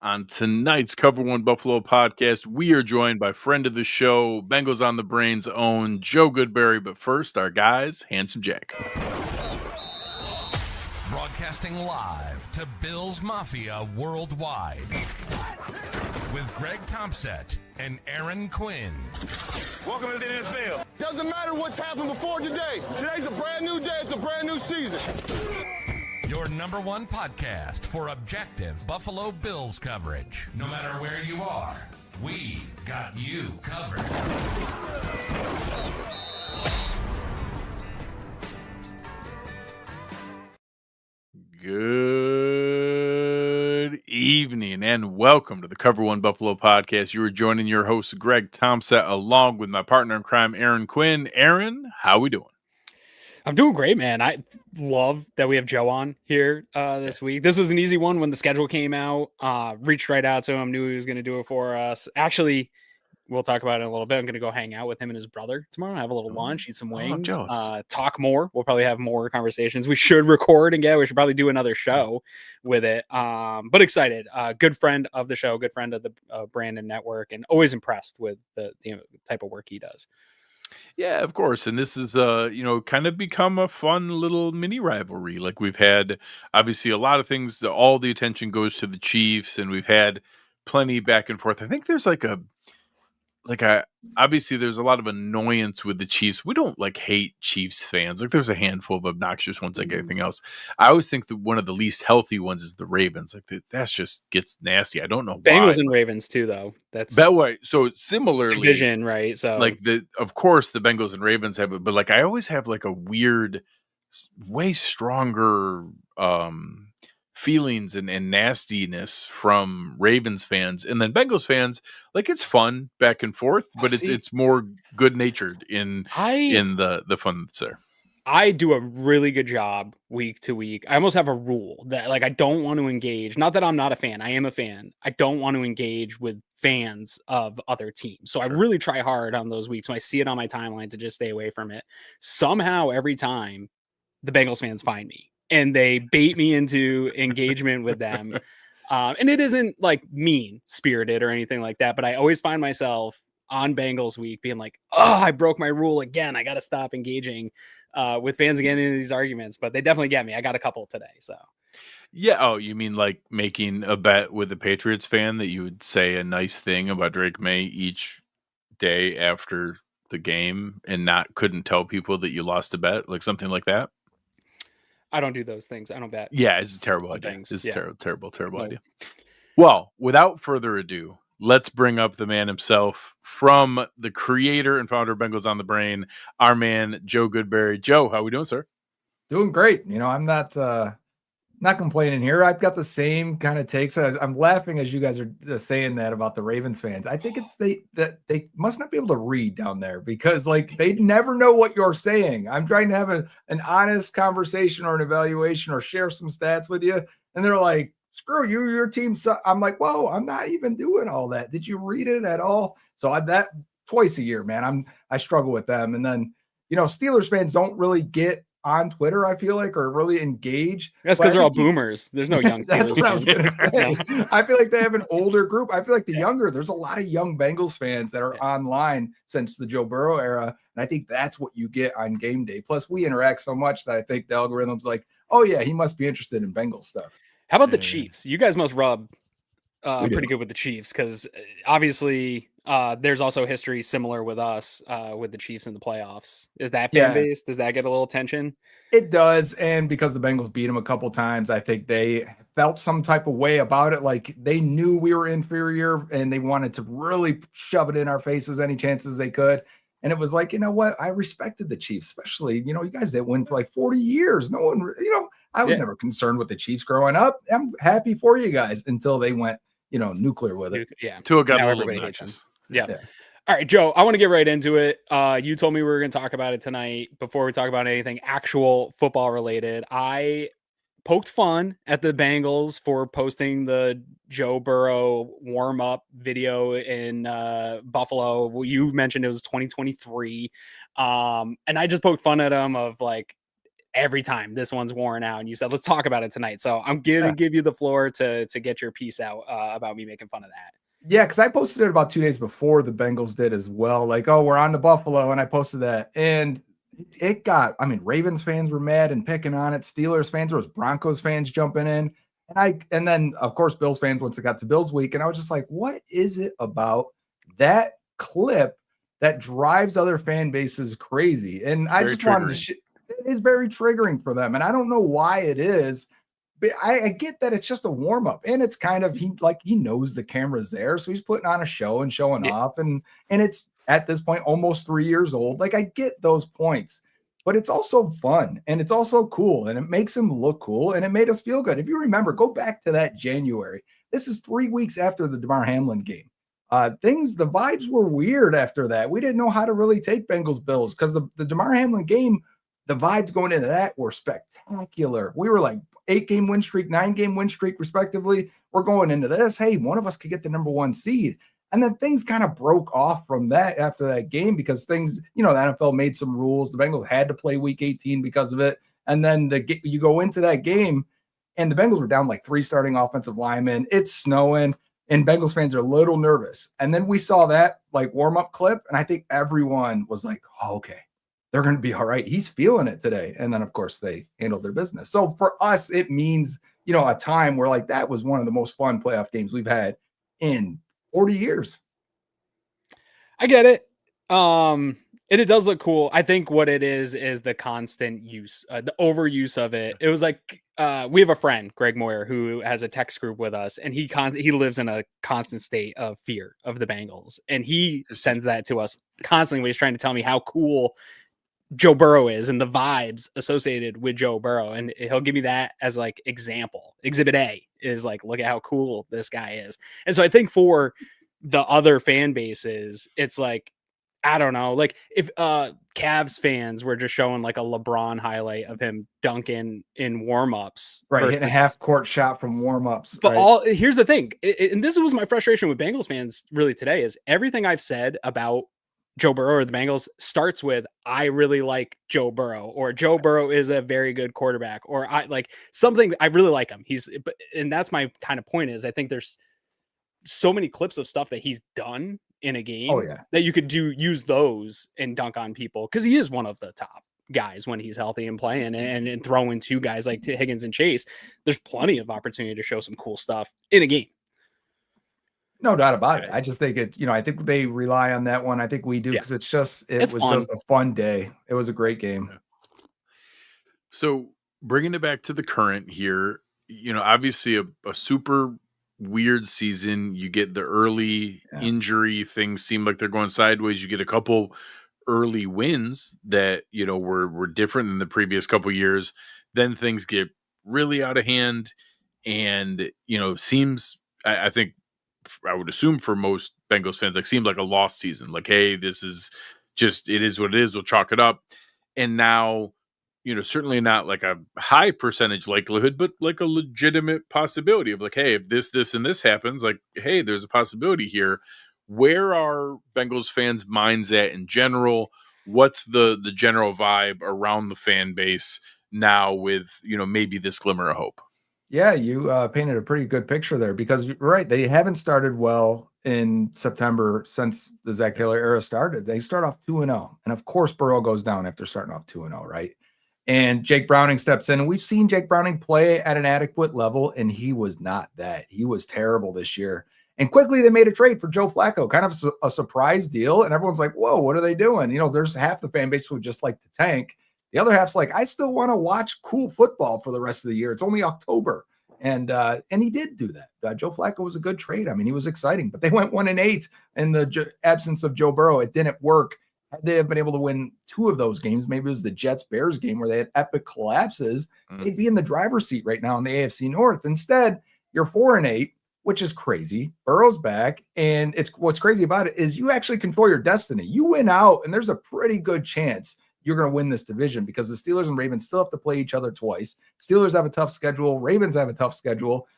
On tonight's Cover One Buffalo podcast, we are joined by friend of the show, Bengals on the Brain's own Joe Goodberry. But first, our guys, Handsome Jack. Broadcasting live to Bills Mafia worldwide with Greg Tompsett and Aaron Quinn. Welcome to the NFL. Doesn't matter what's happened before today. Today's a brand new day. It's a brand new season. Your number one podcast for objective Buffalo Bills coverage. No matter where you are, we got you covered. Good evening and welcome to the Cover One Buffalo podcast. You are joining your host, Greg Tompsett, along with my partner in crime, Aaron Quinn. Aaron, how we doing? I'm doing great, man. I love that we have Joe on here this week. This was an easy one when the schedule came out. Reached right out to him, knew he was going to do it for us. Actually, we'll talk about it in a little bit. I'm going to go hang out with him and his brother tomorrow. Have a little lunch, eat some wings, talk more. We'll probably have more conversations. We should record and we should probably do another show with it. But excited. Good friend of the show, good friend of the Brandon Network, and always impressed with the type of work he does. Yeah, of course. And this is, kind of become a fun little mini rivalry. Like we've had, obviously, a lot of things. All the attention goes to the Chiefs, and we've had plenty back and forth. I think there's obviously there's a lot of annoyance with the Chiefs. We don't hate Chiefs fans. Like there's a handful of obnoxious ones like anything else. I always think that one of the least healthy ones is the Ravens. That's just gets nasty. I don't know why. Bengals and Ravens too, though. That's that way. So similarly, division, right? So of course the Bengals and Ravens have it, but I always have a weird, way stronger feelings and nastiness from Ravens fans, and then Bengals fans, it's fun back and forth, but it's more good natured in the fun that's there. I do a really good job week to week. I almost have a rule that I don't want to engage. Not that I'm not a fan. I am a fan. I don't want to engage with fans of other teams. So sure. I really try hard on those weeks when I see it on my timeline to just stay away from it. Somehow every time the Bengals fans find me and they bait me into engagement with them. And it isn't mean spirited or anything like that, but I always find myself on Bengals week being I broke my rule again. I got to stop engaging with fans again in these arguments, but they definitely get me. I got a couple today. So yeah. Oh, you mean making a bet with a Patriots fan that you would say a nice thing about Drake May each day after the game and couldn't tell people that you lost a bet, something like that? I don't do those things. I don't bet. Yeah, it's a terrible idea. It's a terrible idea. Well, without further ado, let's bring up the man himself, from the creator and founder of Bengals on the Brain, our man, Joe Goodberry. Joe, how we doing, sir? Doing great. I'm not complaining here. I've got the same kind of takes. I'm laughing as you guys are saying that about the Ravens fans. I think it's that they must not be able to read down there, because they never know what you're saying. I'm trying to have an honest conversation or an evaluation or share some stats with you, and they're like, screw you, your team sucks. I'm like, whoa, I'm not even doing all that. Did you read it at all? So that twice a year, man, I struggle with them. And then, Steelers fans don't really get on Twitter, I feel or really engage. That's because they're all boomers. There's no young That's what I was going to say. I feel they have an older group. I feel the younger, there's a lot of young Bengals fans that are online since the Joe Burrow era. And I think that's what you get on game day. Plus, we interact so much that I think the algorithm's oh, yeah, he must be interested in Bengals stuff. How about the Chiefs? You guys must rub pretty good with the Chiefs, because obviously there's also history similar with us with the Chiefs in the playoffs. Is that fan base? Does that get a little tension? It does. And because the Bengals beat them a couple times, I think they felt some type of way about it. They knew we were inferior and they wanted to really shove it in our faces any chances they could. And it was you know what? I respected the Chiefs, especially, you guys that win for 40 years. No one, I was never concerned with the Chiefs growing up. I'm happy for you guys until they went, nuclear with it. Yeah. To a guy everybody hates them. Yeah. All right, Joe, I want to get right into it. You told me we were going to talk about it tonight. Before we talk about anything actual football related, I poked fun at the Bengals for posting the Joe Burrow warm-up video in Buffalo. You mentioned it was 2023. And I just poked fun at them of every time this one's worn out. And you said, let's talk about it tonight. So I'm going to give you the floor to get your piece out about me making fun of that. Yeah, because I posted it about 2 days before the Bengals did as well. Like, oh, we're on to Buffalo, and I posted that, and it got. I mean, Ravens fans were mad and picking on it. Steelers fans, there was Broncos fans jumping in, and then of course Bills fans once it got to Bills week, and I was just like, what is it about that clip that drives other fan bases crazy? And I just wanted to. It is very triggering for them, and I don't know why it is. But I get that it's just a warm up, and it's kind of he knows the camera's there, so he's putting on a show and showing off, and it's at this point almost 3 years old. Like, I get those points, but it's also fun and it's also cool, and it makes him look cool, and it made us feel good. If you remember, go back to that January. This is 3 weeks after the Damar Hamlin game. The vibes were weird after that. We didn't know how to really take Bengals Bills because the Damar Hamlin game, the vibes going into that were spectacular. We were like 8-game win streak, 9-game win streak, respectively. We're going into this. Hey, one of us could get the number 1 seed. And then things kind of broke off from that after that game because things, the NFL made some rules. The Bengals had to play week 18 because of it. And then you go into that game and the Bengals were down like 3 starting offensive linemen. It's snowing and Bengals fans are a little nervous. And then we saw that like warm-up clip. And I think everyone was like, oh, okay, they're going to be all right. He's feeling it today. And then, of course, they handled their business. So for us, it means, a time where like that was one of the most fun playoff games we've had in 40 years. I get it. And it does look cool. I think what it is the constant use, the overuse of it. It was like we have a friend, Greg Moyer, who has a text group with us, and he lives in a constant state of fear of the Bengals. And he sends that to us constantly when he's trying to tell me how cool Joe Burrow is and the vibes associated with Joe Burrow. And he'll give me that as like example. Exhibit A is like, look at how cool this guy is. And so I think for the other fan bases, it's like, I don't know, like if Cavs fans were just showing like a LeBron highlight of him dunking in warmups, right? Hitting a half court shot from warmups. But right? Here's the thing. And this was my frustration with Bengals fans really today is everything I've said about Joe Burrow or the Bengals starts with, I really like Joe Burrow, or Joe Burrow is a very good quarterback, or I like something. I really like him. And that's my kind of point is I think there's so many clips of stuff that he's done in a game that you could use those and dunk on people. Cause he is one of the top guys when he's healthy and playing and throwing 2 guys like Higgins and Chase. There's plenty of opportunity to show some cool stuff in a game. No doubt about it. I just think I think they rely on that one. I think we do because it was fun. Just a fun day. It was a great game. Yeah. So bringing it back to the current here, obviously a super weird season. You get the early injury, things seem like they're going sideways. You get a couple early wins that, were different than the previous couple years. Then things get really out of hand and, I think, I would assume for most Bengals fans, like seemed like a lost season. Like, hey, this is just, it is what it is. We'll chalk it up. And now, certainly not like a high percentage likelihood, but like a legitimate possibility of like, hey, if this, and this happens, like, hey, there's a possibility here. Where are Bengals fans' minds at in general? What's the general vibe around the fan base now with, maybe this glimmer of hope? Yeah, you painted a pretty good picture there because you're right. They haven't started well in September since the Zach Taylor era started. They start off 2-0. And of course, Burrow goes down after starting off 2-0, right? And Jake Browning steps in. And we've seen Jake Browning play at an adequate level, and he was not that. He was terrible this year. And quickly they made a trade for Joe Flacco, kind of a surprise deal. And everyone's like, whoa, what are they doing? There's half the fan base who would just like to tank. The other half's like, I still want to watch cool football for the rest of the year. It's only October. And he did do that. Joe Flacco was a good trade. I mean, he was exciting, but they went 1-8 in the absence of Joe Burrow. It didn't work. Had they have been able to win 2 of those games, maybe it was the Jets-Bears game where they had epic collapses, they'd be in the driver's seat right now in the AFC North. Instead, you're 4-8, which is crazy. Burrow's back. And what's crazy about it is you actually control your destiny. You win out, and there's a pretty good chance you're going to win this division because the Steelers and Ravens still have to play each other twice. Steelers have a tough schedule. Ravens have a tough schedule.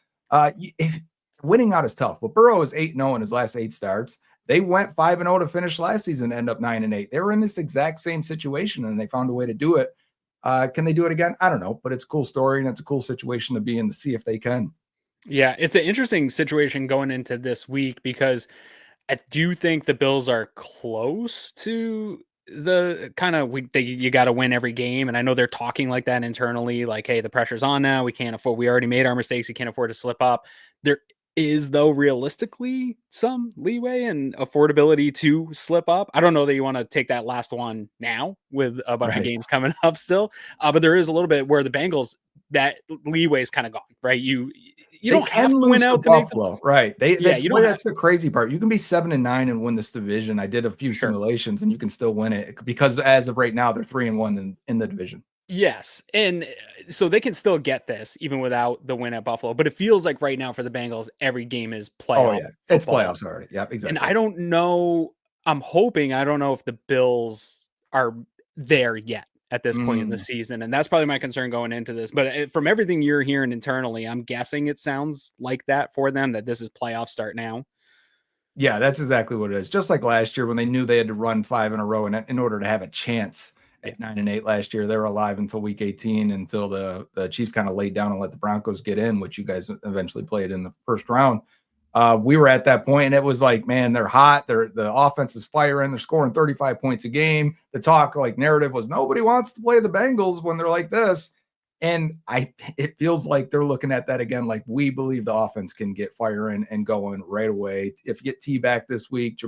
Winning out is tough, but Burrow is 8-0 in his last 8 starts. They went 5-0 to finish last season, end up 9-8. They were in this exact same situation, and they found a way to do it. Can they do it again? I don't know, but it's a cool story and it's a cool situation to be in to see if they can. Yeah, it's an interesting situation going into this week because I do think the Bills are close to the kind of you got to win every game, and I know they're talking like that internally, like, hey, the pressure's on now. We can't afford. We already made our mistakes. You can't afford to slip up. There is, though, realistically some leeway and affordability to slip up. I don't know that you want to take that last one now with a bunch of games coming up still, but there is a little bit where the Bengals, that leeway is kind of gone, right? You don't have to win out to Buffalo, right? That's the crazy part. You can be 7-9 and win this division. I did a few simulations, and you can still win it because as of right now, they're 3-1 in the division. Yes, and so they can still get this even without the win at Buffalo. But it feels like right now for the Bengals, every game is playoff. Oh yeah, it's playoffs already. Yeah, exactly. And I don't know. I don't know if the Bills are there yet at this point in the season. And that's probably my concern going into this. But from everything you're hearing internally, I'm guessing it sounds like that for them, that this is playoff start now. Yeah, that's exactly what it is. Just like last year when they knew they had to run 5 in a row in order to have a chance at 9-8 last year. They were alive until week 18, until the Chiefs kind of laid down and let the Broncos get in, which you guys eventually played in the first round. We were at that point, and it was like, man, they're hot. The offense is firing. They're scoring 35 points a game. The talk, like, narrative was nobody wants to play the Bengals when they're like this. And it feels like they're looking at that again. Like, we believe the offense can get firing and going right away. If you get T back this week,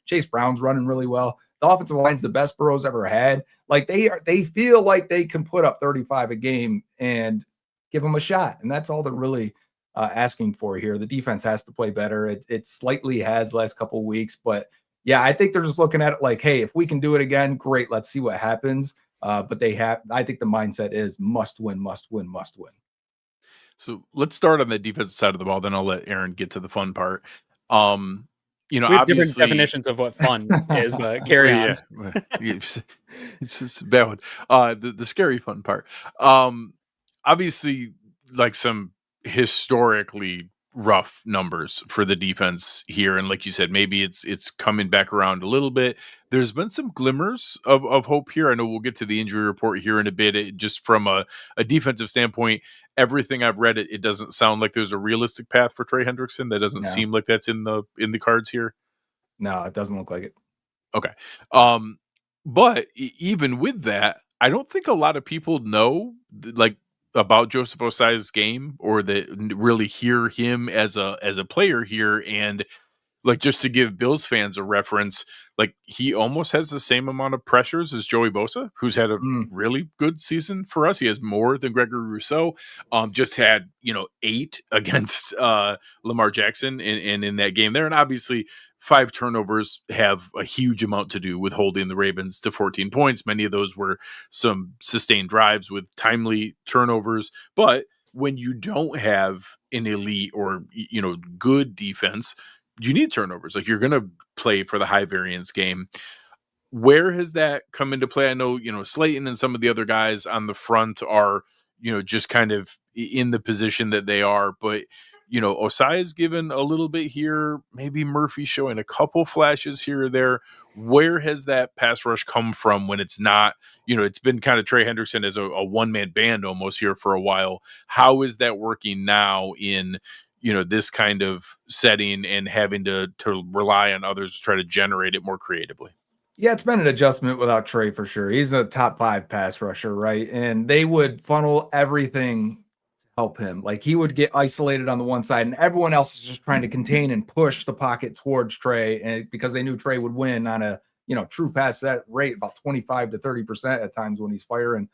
Chase Brown's running really well. The offensive line's the best Burrow's ever had. Like, they feel like they can put up 35 a game and give them a shot. And that's all they're really asking for here. The defense has to play better. It slightly has last couple of weeks, but yeah, I think they're just looking at it like, hey, if we can do it again, great. Let's see what happens. But I think the mindset is must win, must win, must win. So let's start on the defensive side of the ball. Then I'll let Aaron get to the fun part. We have different definitions of what fun is, but carry on. Yeah. It's just a bad one. The scary fun part. Obviously, like, some historically rough numbers for the defense here, and like you said, maybe it's coming back around a little bit. There's been some glimmers of hope here. I know we'll get to the injury report here in a bit. Just from a defensive standpoint, everything I've read, it doesn't sound like there's a realistic path for Trey Hendrickson. That doesn't seem like that's in the cards here. No, it doesn't look like it. Okay. But even with that, I don't think a lot of people know, like, about Joseph Ossai's game, or that really hear him as a player here. And, like, just to give Bills fans a reference, like, he almost has the same amount of pressures as Joey Bosa, who's had a really good season for us. He has more than Gregory Rousseau. Just had 8 against Lamar Jackson in that game there. And obviously 5 turnovers have a huge amount to do with holding the Ravens to 14 points. Many of those were some sustained drives with timely turnovers. But when you don't have an elite or good defense, you need turnovers. Like, you're going to play for the high variance game. Where has that come into play? I know, Slayton and some of the other guys on the front are, just kind of in the position that they are. But, Ossai is given a little bit here. Maybe Murphy showing a couple flashes here or there. Where has that pass rush come from when it's not, it's been kind of Trey Hendrickson as a one-man band almost here for a while. How is that working now in this kind of setting and having to rely on others to try to generate it more creatively? Yeah, it's been an adjustment without Trey for sure. He's a top 5 pass rusher, right? And they would funnel everything to help him. Like, he would get isolated on the one side, and everyone else is just trying to contain and push the pocket towards Trey, and because they knew Trey would win on a true pass set rate, about 25 to 30% at times when he's firing.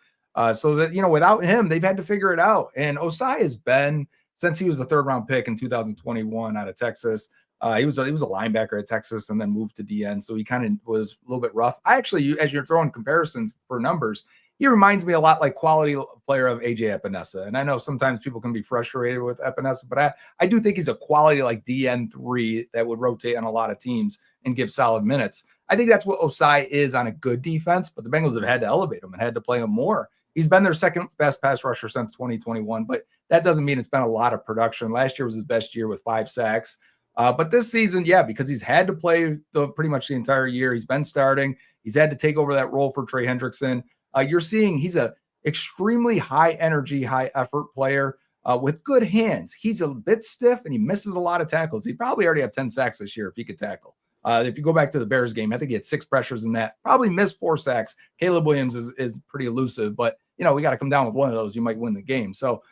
So that without him, they've had to figure it out. And Ossai has been, since he was a 3rd round pick in 2021 out of Texas, he was a linebacker at Texas and then moved to DN. So he kind of was a little bit rough. I actually, as you're throwing comparisons for numbers, he reminds me a lot like quality player of AJ Epinesa. And I know sometimes people can be frustrated with Epinesa, but I do think he's a quality like DN3 that would rotate on a lot of teams and give solid minutes. I think that's what Ossai is on a good defense, but the Bengals have had to elevate him and had to play him more. He's been their 2nd best pass rusher since 2021, but that doesn't mean it's been a lot of production. Last year was his best year with 5 sacks. But this season, because he's had to play pretty much the entire year. He's been starting. He's had to take over that role for Trey Hendrickson. You're seeing he's a extremely high energy, high effort player with good hands. He's a bit stiff and he misses a lot of tackles. He probably already have 10 sacks this year if he could tackle. If you go back to the Bears game, I think he had 6 pressures in that. Probably missed 4 sacks. Caleb Williams is pretty elusive, but we got to come down with one of those. You might win the game. So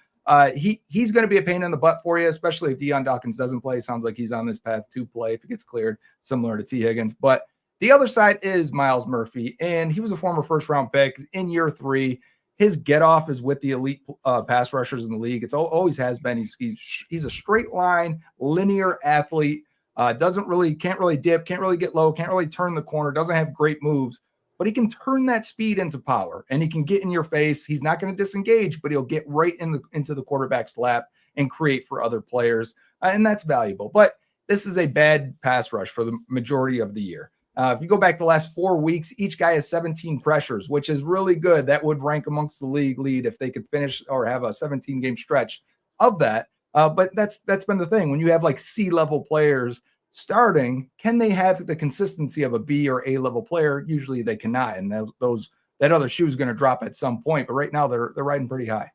he's going to be a pain in the butt for you, especially if Deion Dawkins doesn't play. Sounds like he's on this path to play if it gets cleared, similar to T. Higgins. But the other side is Myles Murphy, and he was a former first-round pick in year 3. His get-off is with the elite pass rushers in the league. It's always has been. He's a straight line, linear athlete. Can't really dip, can't really get low, can't really turn the corner, doesn't have great moves, but he can turn that speed into power and he can get in your face. He's not going to disengage, but he'll get right into the quarterback's lap and create for other players. And that's valuable. But this is a bad pass rush for the majority of the year. If you go back the last 4 weeks, each guy has 17 pressures, which is really good. That would rank amongst the league lead if they could finish or have a 17-game stretch of that. But that's been the thing. When you have like C-level players starting, can they have the consistency of a B or A-level player? Usually they cannot, and that other shoe is going to drop at some point. But right now they're riding pretty high.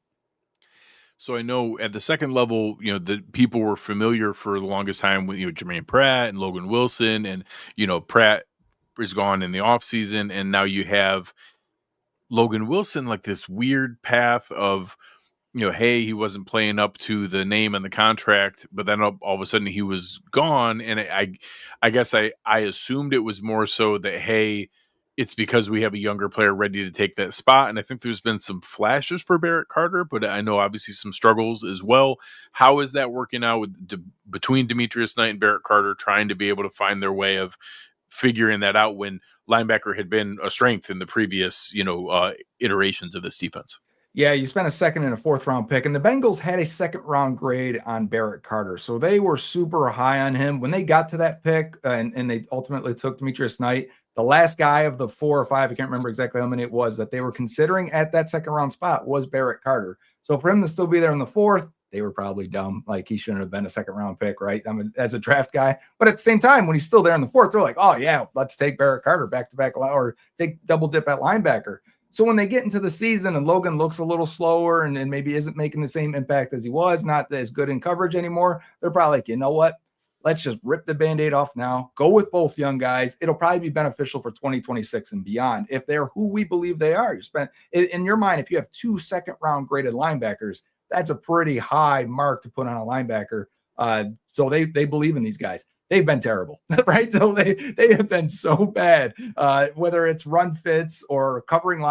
So I know at the second level, the people were familiar for the longest time with Jermaine Pratt and Logan Wilson, and Pratt is gone in the offseason, and now you have Logan Wilson, like this weird path of hey, he wasn't playing up to the name and the contract, but then all of a sudden he was gone. And I guess I assumed it was more so that, hey, it's because we have a younger player ready to take that spot. And I think there's been some flashes for Barrett Carter, but I know obviously some struggles as well. How is that working out between Demetrius Knight and Barrett Carter, trying to be able to find their way of figuring that out when linebacker had been a strength in the previous, iterations of this defense? Yeah, you spent a second and a 4th-round pick, and the Bengals had a 2nd-round grade on Barrett Carter. So they were super high on him. When they got to that pick and they ultimately took Demetrius Knight, the last guy of the 4 or 5, I can't remember exactly how many it was, that they were considering at that 2nd-round spot was Barrett Carter. So for him to still be there in the 4th, they were probably dumb. Like, he shouldn't have been a 2nd-round pick, right? I mean, as a draft guy. But at the same time, when he's still there in the 4th, they're like, oh, yeah, let's take Barrett Carter back-to-back or take double dip at linebacker. So when they get into the season and Logan looks a little slower and maybe isn't making the same impact as he was, not as good in coverage anymore, they're probably like, you know what? Let's just rip the Band-Aid off now. Go with both young guys. It'll probably be beneficial for 2026 and beyond if they're who we believe they are. In your mind, if you have 2 2nd-round graded linebackers, that's a pretty high mark to put on a linebacker. So they believe in these guys. They've been terrible, right? So they have been so bad, whether it's run fits or covering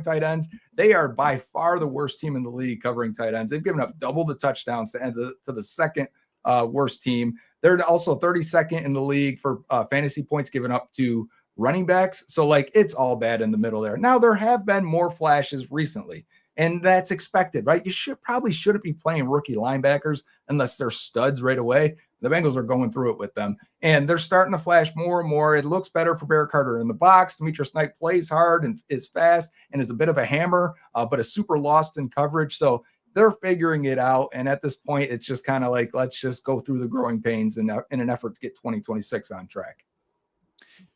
tight ends. They are by far the worst team in the league covering tight ends. They've given up double the touchdowns to the second worst team. They're also 32nd in the league for fantasy points given up to running backs. So it's all bad in the middle there. Now there have been more flashes recently, and that's expected, right? You shouldn't be playing rookie linebackers unless they're studs right away. The Bengals are going through it with them, and they're starting to flash more and more. It looks better for Barrett Carter in the box. Demetrius Knight plays hard and is fast and is a bit of a hammer, but is super lost in coverage. So they're figuring it out. And at this point, it's just kind of like, let's just go through the growing pains in an effort to get 2026 on track.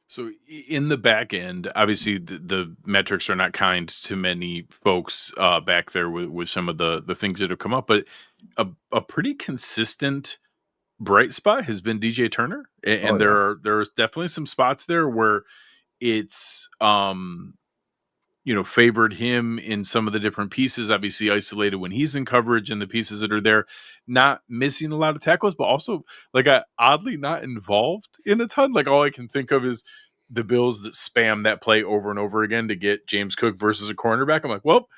So in the back end, obviously the metrics are not kind to many folks back there with some of the things that have come up, but a pretty consistent bright spot has been DJ Turner. And there's definitely some spots there where it's, favored him in some of the different pieces, obviously isolated when he's in coverage and the pieces that are there, not missing a lot of tackles, but also oddly not involved in a ton. All I can think of is the Bills that spam that play over and over again to get James Cook versus a cornerback. I'm like, well,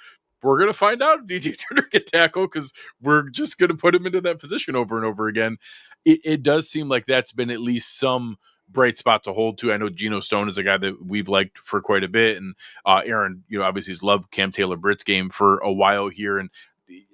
we're going to find out if DJ Turner get tackled because we're just going to put him into that position over and over again. It does seem like that's been at least some bright spot to hold to. I know Geno Stone is a guy that we've liked for quite a bit. And Aaron, obviously has loved Cam Taylor-Britt's game for a while here. And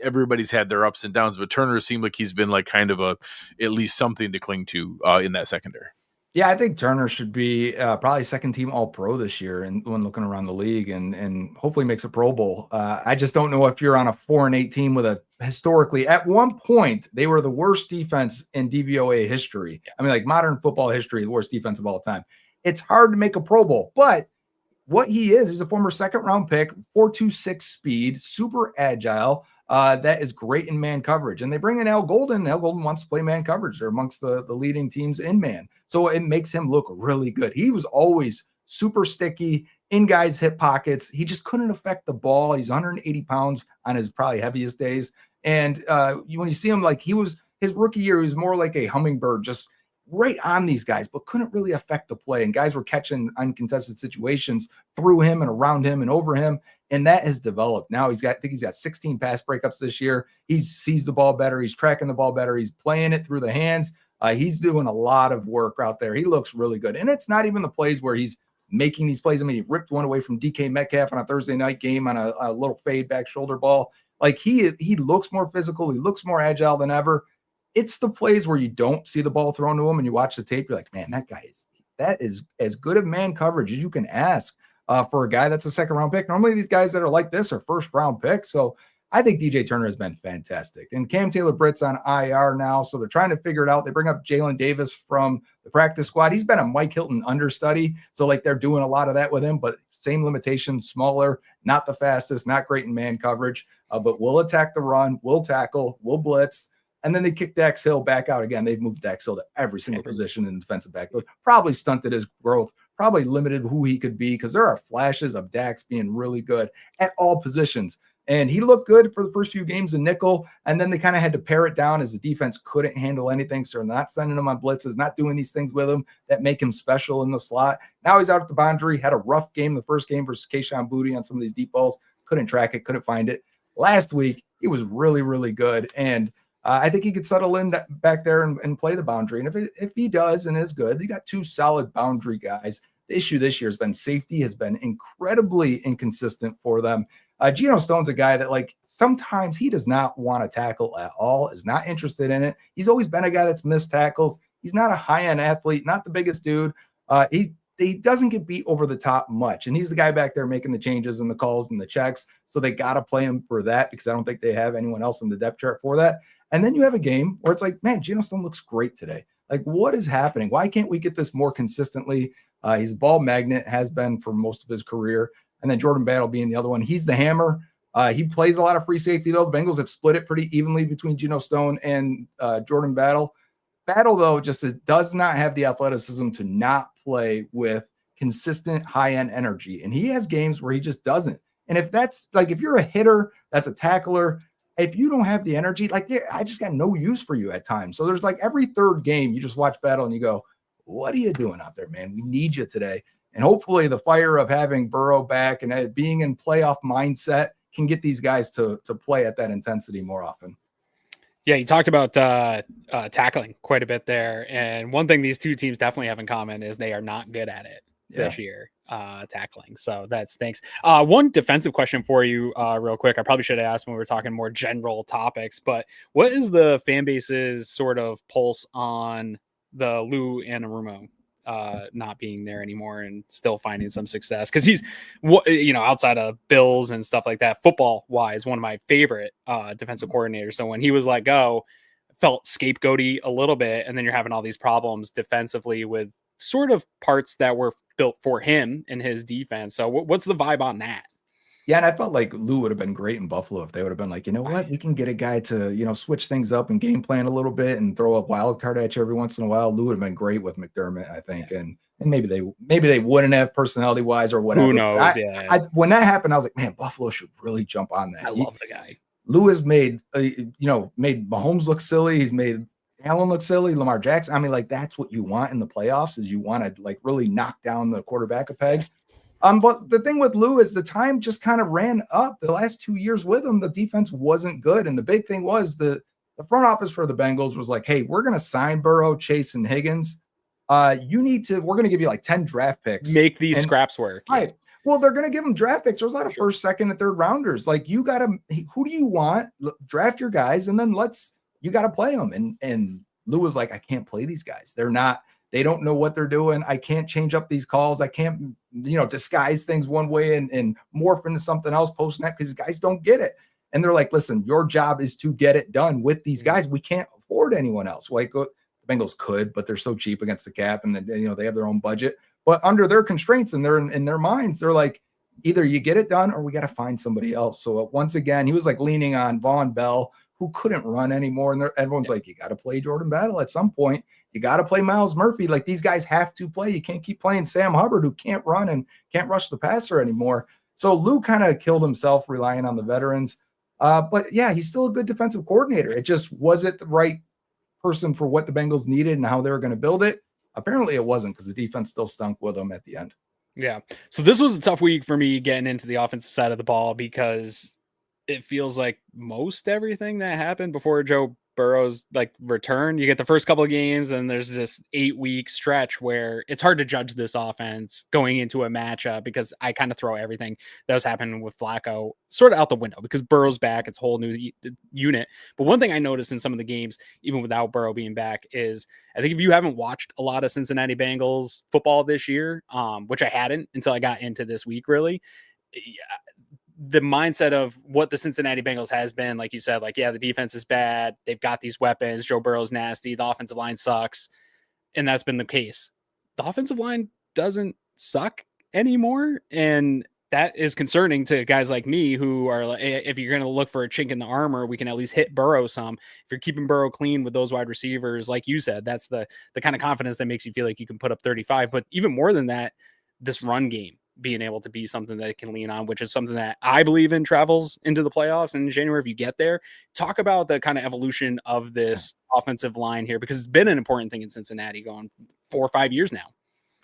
everybody's had their ups and downs, but Turner seemed like he's been kind of at least something to cling to in that secondary. Yeah, I think Turner should be probably 2nd team All-Pro this year, and when looking around the league, and hopefully makes a Pro Bowl. I just don't know if you're on a 4-8 team with historically, at one point, they were the worst defense in DVOA history. I mean, modern football history, the worst defense of all time. It's hard to make a Pro Bowl, but what he is, he's a former second-round pick, 4.26 speed, super agile. That is great in man coverage. And they bring in Al Golden. Al Golden wants to play man coverage. They're amongst the leading teams in man. So it makes him look really good. He was always super sticky in guys' hip pockets. He just couldn't affect the ball. He's 180 pounds on his probably heaviest days. And when you see him, like his rookie year, he was more like a hummingbird, just right on these guys, but couldn't really affect the play. And guys were catching uncontested situations through him and around him and over him. And that has developed. Now I think he's got 16 pass breakups this year. He sees the ball better. He's tracking the ball better. He's playing it through the hands. He's doing a lot of work out there. He looks really good. And it's not even the plays where he's making these plays. I mean, he ripped one away from DK Metcalf on a Thursday night game on a little fade back shoulder ball. Like he looks more physical. He looks more agile than ever. It's the plays where you don't see the ball thrown to him and you watch the tape. You're like, man, that is as good of man coverage as you can ask for a guy that's a second-round pick. Normally these guys that are like this are first-round picks. So I think DJ Turner has been fantastic. And Cam Taylor-Britt's on IR now, so they're trying to figure it out. They bring up Jalen Davis from the practice squad. He's been a Mike Hilton understudy, so like they're doing a lot of that with him, but same limitations, smaller, not the fastest, not great in man coverage, but will attack the run, will tackle, will blitz. And then they kick Dax Hill back out again. They've moved Dax Hill to every single position in the defensive backfield. Probably stunted his growth, probably limited who he could be, because there are flashes of Dax being really good at all positions. And he looked good for the first few games in nickel, and then they kind of had to pare it down as the defense couldn't handle anything. So they're not sending him on blitzes, not doing these things with him that make him special in the slot. Now he's out at the boundary, had a rough game the first game versus Kayshon Boutte on some of these deep balls. Couldn't track it, couldn't find it. Last week, he was really, really good. And I think he could settle in back there and play the boundary. And if he does and is good, you got two solid boundary guys. The issue this year has been safety has been incredibly inconsistent for them. Geno Stone's a guy that, like, sometimes he does not want to tackle at all, is not interested in it. He's always been a guy that's missed tackles. He's not a high-end athlete, not the biggest dude. He doesn't get beat over the top much. And he's the guy back there making the changes and the calls and the checks. So they got to play him for that, because I don't think they have anyone else in the depth chart for that. And then you have a game where it's like, man, Geno Stone looks great today. Like, what is happening? Why can't we get this more consistently? He's a ball magnet, has been for most of his career. And then Jordan Battle being the other one. He's the hammer. He plays a lot of free safety, though. The Bengals have split it pretty evenly between Geno Stone and Jordan Battle. Battle, though, does not have the athleticism to not play with consistent high-end energy. And he has games where he just doesn't. And if you're a hitter, that's a tackler, if you don't have the energy, like, yeah, I just got no use for you at times. So there's like every third game, you just watch Battle and you go, what are you doing out there, man? We need you today. And hopefully the fire of having Burrow back and being in playoff mindset can get these guys to play at that intensity more often. Yeah, you talked about tackling quite a bit there. And one thing these two teams definitely have in common is they are not good at it this year, tackling. So that stinks. One defensive question for you real quick. I probably should have asked when we were talking more general topics, but what is the fan base's sort of pulse on the Lou Anarumo not being there anymore and still finding some success? Because he's, outside of Bills and stuff like that, football wise, one of my favorite defensive coordinators. So when he was let go, felt scapegoaty a little bit, and then you're having all these problems defensively with sort of parts that were built for him and his defense. So what's the vibe on that? Yeah, and I felt like Lou would have been great in Buffalo if they would have been like, you know what, we can get a guy to, switch things up and game plan a little bit and throw a wild card at you every once in a while. Lou would have been great with McDermott, I think. Yeah. And maybe they wouldn't have personty wise or whatever. Who knows? When that happened, I was like, man, Buffalo should really jump on that. I love the guy. Lou has made Mahomes look silly. He's made Allen look silly, Lamar Jackson. I mean, like, that's what you want in the playoffs, is you want to like really knock down the quarterback a peg. But the thing with Lou is the time just kind of ran up. The last 2 years with him, the defense wasn't good. And the big thing was the front office for the Bengals was like, hey, we're going to sign Burrow, Chase, and Higgins. We're going to give you like 10 draft picks. Make these scraps work. Right. Well, they're going to give them draft picks. There's a lot of first, second, and third rounders. Like, you got to, who do you want? Draft your guys, and then you got to play them. And Lou was like, I can't play these guys. They don't know what they're doing. I can't change up these calls. I can't, disguise things one way and morph into something else post-snap, because guys don't get it. And they're like, listen, your job is to get it done with these guys. We can't afford anyone else. Like, the Bengals could, but they're so cheap against the cap, and then, they have their own budget. But under their constraints and in their minds, they're like, either you get it done or we got to find somebody else. So once again, he was like leaning on Von Bell, who couldn't run anymore. And everyone's like, you got to play Jordan Battle at some point. You got to play Miles Murphy. Like, these guys have to play. You can't keep playing Sam Hubbard, who can't run and can't rush the passer anymore. So Lou kind of killed himself relying on the veterans. But yeah, he's still a good defensive coordinator. It just wasn't the right person for what the Bengals needed and how they were going to build it. Apparently it wasn't, because the defense still stunk with them at the end. Yeah. So this was a tough week for me getting into the offensive side of the ball, because it feels like most everything that happened before Joe Burrow's like return, you get the first couple of games and there's this 8-week stretch where it's hard to judge this offense going into a matchup, because I kind of throw everything that was happening with Flacco sort of out the window, because Burrow's back. It's a whole new unit. But one thing I noticed in some of the games, even without Burrow being back, is I think if you haven't watched a lot of Cincinnati Bengals football this year, which I hadn't until I got into this week, really, the mindset of what the Cincinnati Bengals has been, like you said, like, yeah, the defense is bad. They've got these weapons. Joe Burrow's nasty. The offensive line sucks. And that's been the case. The offensive line doesn't suck anymore. And that is concerning to guys like me, who are like, if you're going to look for a chink in the armor, we can at least hit Burrow some. If you're keeping Burrow clean with those wide receivers, like you said, that's the kind of confidence that makes you feel like you can put up 35. But even more than that, this run game being able to be something that it can lean on, which is something that I believe in travels into the playoffs in January. If you get there, talk about the kind of evolution of this offensive line here, because it's been an important thing in Cincinnati going 4 or 5 years now.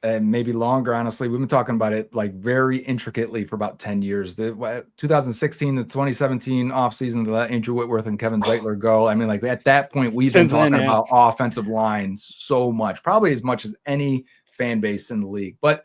And maybe longer, honestly. We've been talking about it like very intricately for about 10 years. The 2016 to 2017 offseason, to let Andrew Whitworth and Kevin Zeitler go. I mean, like, at that point, we've been talking about offensive line so much, probably as much as any fan base in the league. But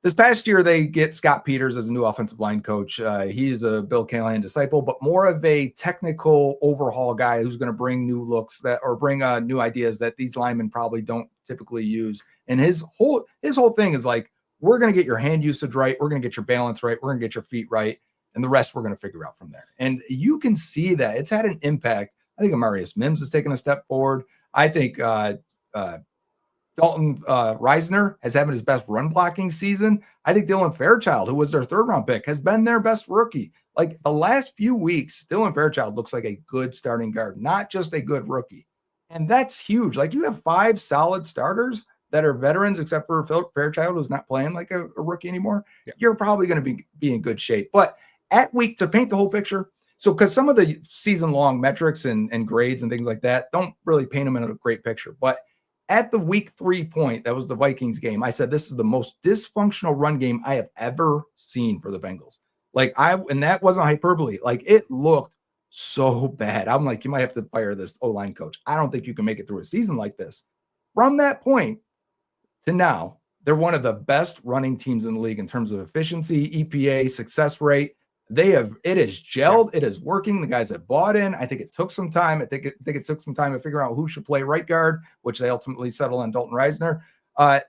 this past year, they get Scott Peters as a new offensive line coach. He is a Bill Callahan disciple, but more of a technical overhaul guy who's going to bring new looks bring new ideas that these linemen probably don't typically use. And his whole thing is like, we're going to get your hand usage right. We're going to get your balance right. We're going to get your feet right. And the rest we're going to figure out from there. And you can see that it's had an impact. I think Amarius Mims has taken a step forward. I think Dalton Reisner has having his best run blocking season. I think Dylan Fairchild, who was their 3rd round pick, has been their best rookie. Like, the last few weeks, Dylan Fairchild looks like a good starting guard, not just a good rookie. And that's huge. Like, you have 5 solid starters that are veterans, except for Fairchild, who's not playing like a rookie anymore. Yeah. You're probably going to be in good shape. But at week, to paint the whole picture, so because some of the season long metrics and grades and things like that don't really paint them in a great picture. But at the week 3 point, that was the Vikings game, I said, this is the most dysfunctional run game I have ever seen for the Bengals. And that wasn't hyperbole. Like, it looked so bad. I'm like, you might have to fire this O-line coach. I don't think you can make it through a season like this. From that point to now, they're one of the best running teams in the league in terms of efficiency, EPA, success rate. It is gelled. It is working. The guys have bought in. I think it took some time. I think it took some time to figure out who should play right guard, which they ultimately settled on Dalton Reisner.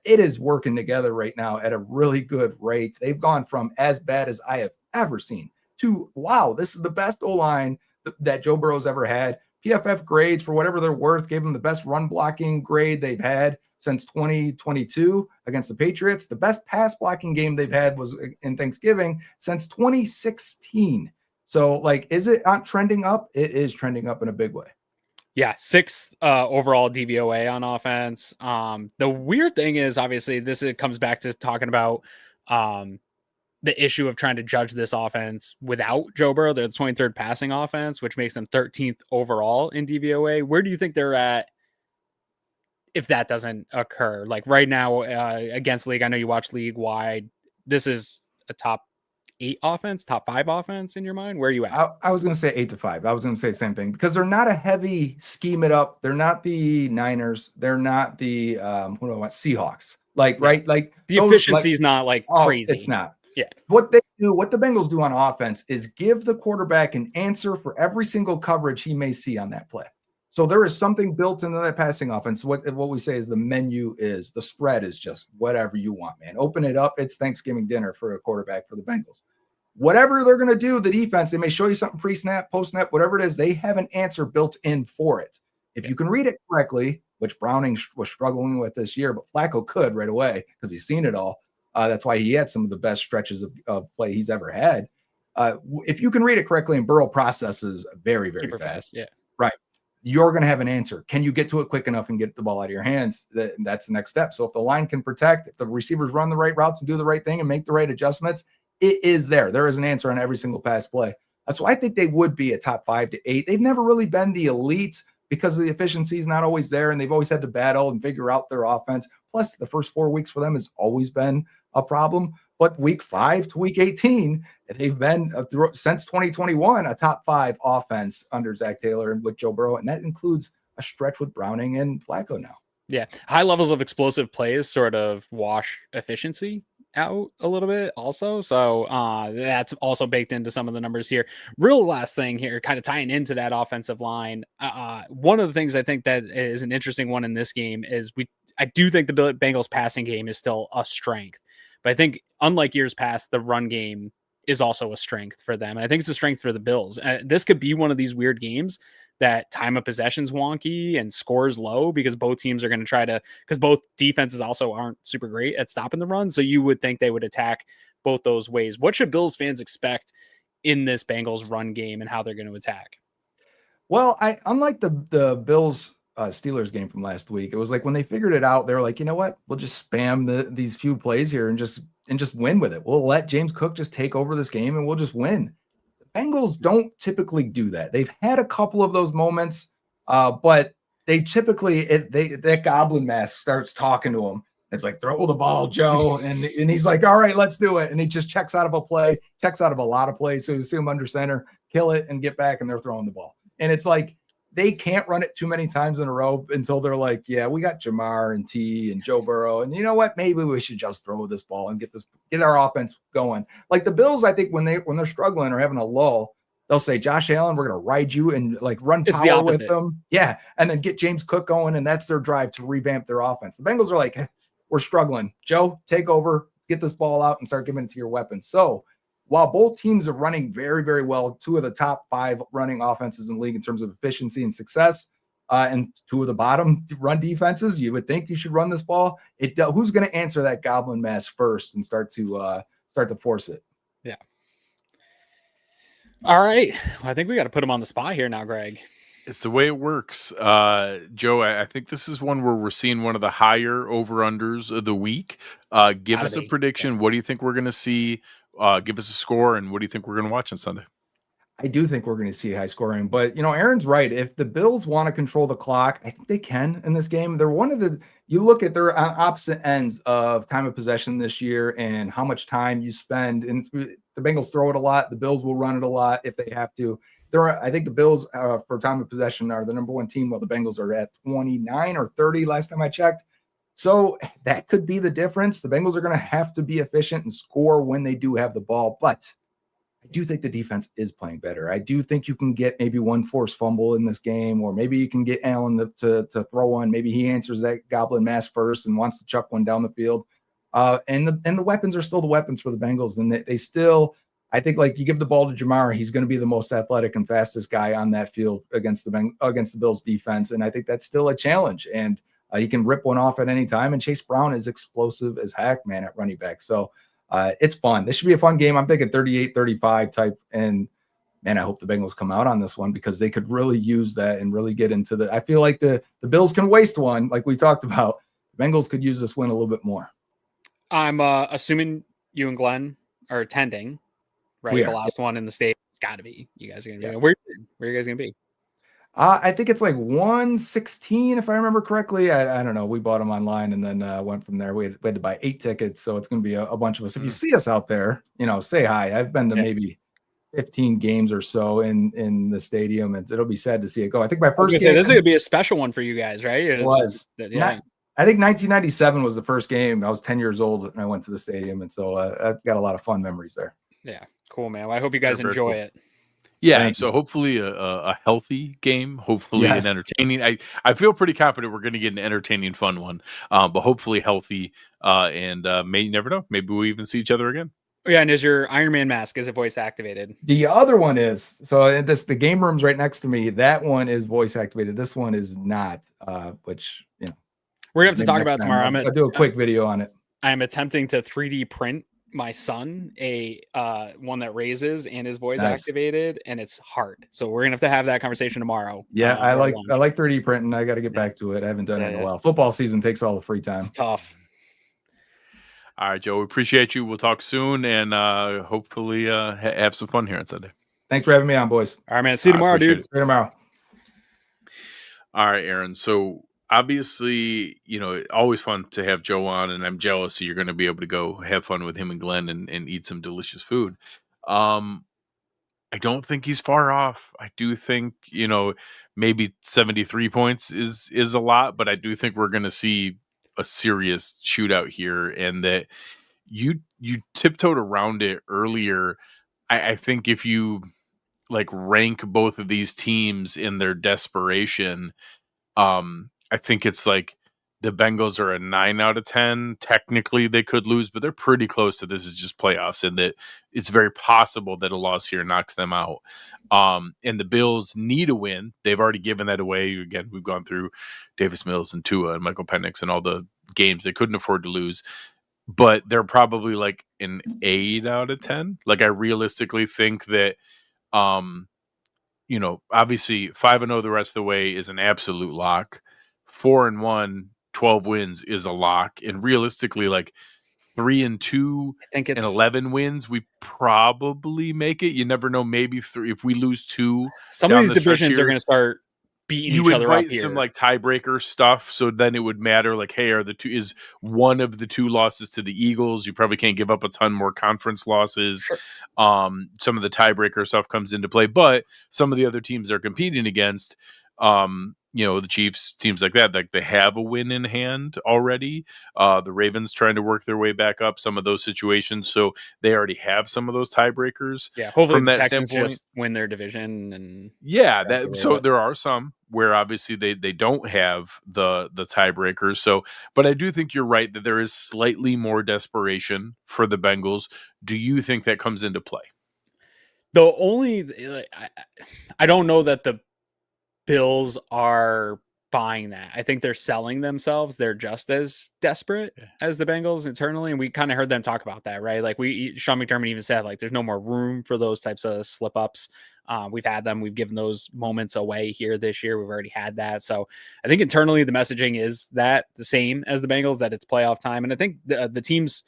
It is working together right now at a really good rate. They've gone from as bad as I have ever seen to, wow, this is the best O-line that Joe Burrow's ever had. PFF grades, for whatever they're worth, gave them the best run blocking grade they've had since 2022 against the Patriots. The best pass blocking game they've had was in Thanksgiving since 2016. So, like, is it not trending up? It is trending up in a big way. Yeah, 6th overall DVOA on offense. The weird thing is, obviously, it comes back to talking about the issue of trying to judge this offense without Joe Burrow. They're the 23rd passing offense, which makes them 13th overall in DVOA. Where do you think they're at if that doesn't occur? Like, right now against league, I know you watch league wide. This is a top 8 offense, top 5 offense in your mind. Where are you at? I was going to say 8 to 5. I was going to say the same thing, because they're not a heavy scheme it up. They're not the Niners. They're not the Seahawks. Like, right? Like, the efficiency is not like crazy. It's not. Yeah. What the Bengals do on offense is give the quarterback an answer for every single coverage he may see on that play. So there is something built into that passing offense. What we say is the spread is just whatever you want, man. Open it up. It's Thanksgiving dinner for a quarterback for the Bengals. Whatever they're going to do, the defense, they may show you something pre-snap, post-snap, whatever it is, they have an answer built in for it. If you can read it correctly, which Browning was struggling with this year, but Flacco could right away because he's seen it all. That's why he had some of the best stretches of play he's ever had. If you can read it correctly, and Burrow processes very, very fast. Yeah. Right. You're going to have an answer. Can you get to it quick enough and get the ball out of your hands? That's the next step. So if the line can protect, if the receivers run the right routes and do the right thing and make the right adjustments, it is there. There is an answer on every single pass play. So I think they would be a top 5 to 8. They've never really been the elite because the efficiency is not always there, and they've always had to battle and figure out their offense. Plus, the first 4 weeks for them has always been a problem. But week 5 to week 18, they've been since 2021 a top 5 offense under Zach Taylor and with Joe Burrow, and that includes a stretch with Browning and Flacco now. Yeah, high levels of explosive plays sort of wash efficiency out a little bit also. So that's also baked into some of the numbers here. Real last thing here, kind of tying into that offensive line. One of the things I think that is an interesting one in this game is I do think the Bengals passing game is still a strength, but I think unlike years past, the run game is also a strength for them. And I think it's a strength for the Bills. This could be one of these weird games that time of possession's wonky and scores low because both teams are going to try to, because both defenses also aren't super great at stopping the run. So you would think they would attack both those ways. What should Bills fans expect in this Bengals run game and how they're going to attack? Well, unlike the Bills Steelers game from last week, it was like when they figured it out, they were like, you know what, we'll just spam these few plays here and just win with it. We'll let James Cook just take over this game and we'll just win. Bengals don't typically do that. They've had a couple of those moments, but they typically that goblin mask starts talking to him. It's like, throw the ball, Joe, and he's like, all right, let's do it. And he just checks out of a play, checks out of a lot of plays. So you see him under center, kill it, and get back, and they're throwing the ball. And it's like they can't run it too many times in a row until they're like, yeah, we got Jamar and T and Joe Burrow, and you know what? Maybe we should just throw this ball and get our offense going. Like the Bills, I think when they're struggling or having a lull, they'll say, Josh Allen, we're going to ride you and like run power with them. Yeah. And then get James Cook going. And that's their drive to revamp their offense. The Bengals are like, hey, we're struggling. Joe, take over, get this ball out and start giving it to your weapons. So while both teams are running very, very well, 2 of the top 5 running offenses in the league in terms of efficiency and success, and 2 of the bottom run defenses, you would think you should run this ball. Who's going to answer that goblin mask first and start to force it? Yeah. All right. Well, I think we got to put him on the spot here now, Greg. It's the way it works. Joe, I think this is one where we're seeing one of the higher over-unders of the week. Give us a prediction. Yeah. What do you think we're going to see? Give us a score, and what do you think we're going to watch on Sunday? I do think we're going to see high scoring, but Aaron's right. If the Bills want to control the clock, I think they can in this game. They're you look at their opposite ends of time of possession this year and how much time you spend. And the Bengals throw it a lot. The Bills will run it a lot if they have to. I think the Bills for time of possession are the number 1 team, while the Bengals are at 29 or 30 last time I checked. So that could be the difference. The Bengals are going to have to be efficient and score when they do have the ball, but I do think the defense is playing better. I do think you can get maybe one forced fumble in this game, or maybe you can get Allen to throw one. Maybe he answers that goblin mask first and wants to chuck one down the field. And the weapons are still the weapons for the Bengals. And they still, I think, like, you give the ball to Jamar, he's going to be the most athletic and fastest guy on that field against the Bills defense. And I think that's still a challenge. And he can rip one off at any time. And Chase Brown is explosive as heck, man, at running back. So it's fun. This should be a fun game. I'm thinking 38-35 type. And man, I hope the Bengals come out on this one because they could really use that and really get into I feel like the Bills can waste one, like we talked about. The Bengals could use this win a little bit more. I'm assuming you and Glenn are attending, right? The last one in the state. It's got to be. You guys are going to be. Yeah. Where are you guys going to be? I think it's like 116, if I remember correctly. I don't know. We bought them online and then went from there. We had to buy 8 tickets, so it's going to be a bunch of us. If you see us out there, say hi. I've been to maybe 15 games or so in the stadium, and it'll be sad to see it go. I think my first game. This is going to be a special one for you guys, right? It was. Yeah. I think 1997 was the first game. I was 10 years old and I went to the stadium, and so I've got a lot of fun memories there. Yeah, cool, man. Well, I hope you guys enjoy it. Yeah, so hopefully a healthy game, hopefully an entertaining. I feel pretty confident we're going to get an entertaining, fun one, but hopefully healthy. And you never know, maybe we'll even see each other again. Yeah, and is your Iron Man mask, is it voice activated? The other one is. So the game room's right next to me. That one is voice activated. This one is not, which, we're going to have to talk about tomorrow. I'll do a quick video on it. I'm attempting to 3D print my son a one that raises and is voice activated, and it's hard. So we're gonna have that conversation tomorrow. Yeah, I like 3D printing. I got to get Yeah. back to it. I haven't done it in a Yeah. while. Football season takes all the free time. It's tough. All right, Joe. We appreciate you. We'll talk soon, and hopefully have some fun here on Sunday. Thanks for having me on, boys. All right, man. See you tomorrow, dude. See you tomorrow. All right, Aaron. So obviously, you know, always fun to have Joe on, and I'm jealous that you're going to be able to go have fun with him and Glenn and eat some delicious food. I don't think he's far off. I do think, you know, maybe 73 points is a lot, but I do think we're going to see a serious shootout here, and that you tiptoed around it earlier. I think if you like rank both of these teams in their desperation, I think it's like the Bengals are a 9 out of 10. Technically, they could lose, but they're pretty close to this is just playoffs, and that it's very possible that a loss here knocks them out. And the Bills need a win. They've already given that away. Again, we've gone through Davis Mills and Tua and Michael Penix and all the games they couldn't afford to lose. But they're probably like an 8 out of 10. Like, I realistically think that, you know, obviously 5-0 the rest of the way is an absolute lock. 4-1, 12 wins is a lock. And realistically, like 3-2 I think it's and 11 wins, we probably make it. You never know. Maybe if we lose 2, some of these divisions are going to start beating each other up here. Some like tiebreaker stuff, so then it would matter. Like, hey, is one of the 2 losses to the Eagles? You probably can't give up a ton more conference losses. Sure. Some of the tiebreaker stuff comes into play, but some of the other teams they're competing against, you know, the Chiefs, teams like that, like they have a win in hand already. The Ravens trying to work their way back up, some of those situations, so they already have some of those tiebreakers. Yeah, hopefully from the that Texans standpoint, just win their division, and there are some where obviously they don't have the tiebreakers. So, but I do think you're right that there is slightly more desperation for the Bengals. Do you think that comes into play? The only I don't know that the Bills are buying that. I think they're selling themselves. They're just as desperate as the Bengals internally, and we kind of heard them talk about that, right? Like Sean McDermott even said, like, there's no more room for those types of slip ups. We've had them. We've given those moments away here this year. We've already had that. So I think internally the messaging is that the same as the Bengals, that it's playoff time. And I think the teams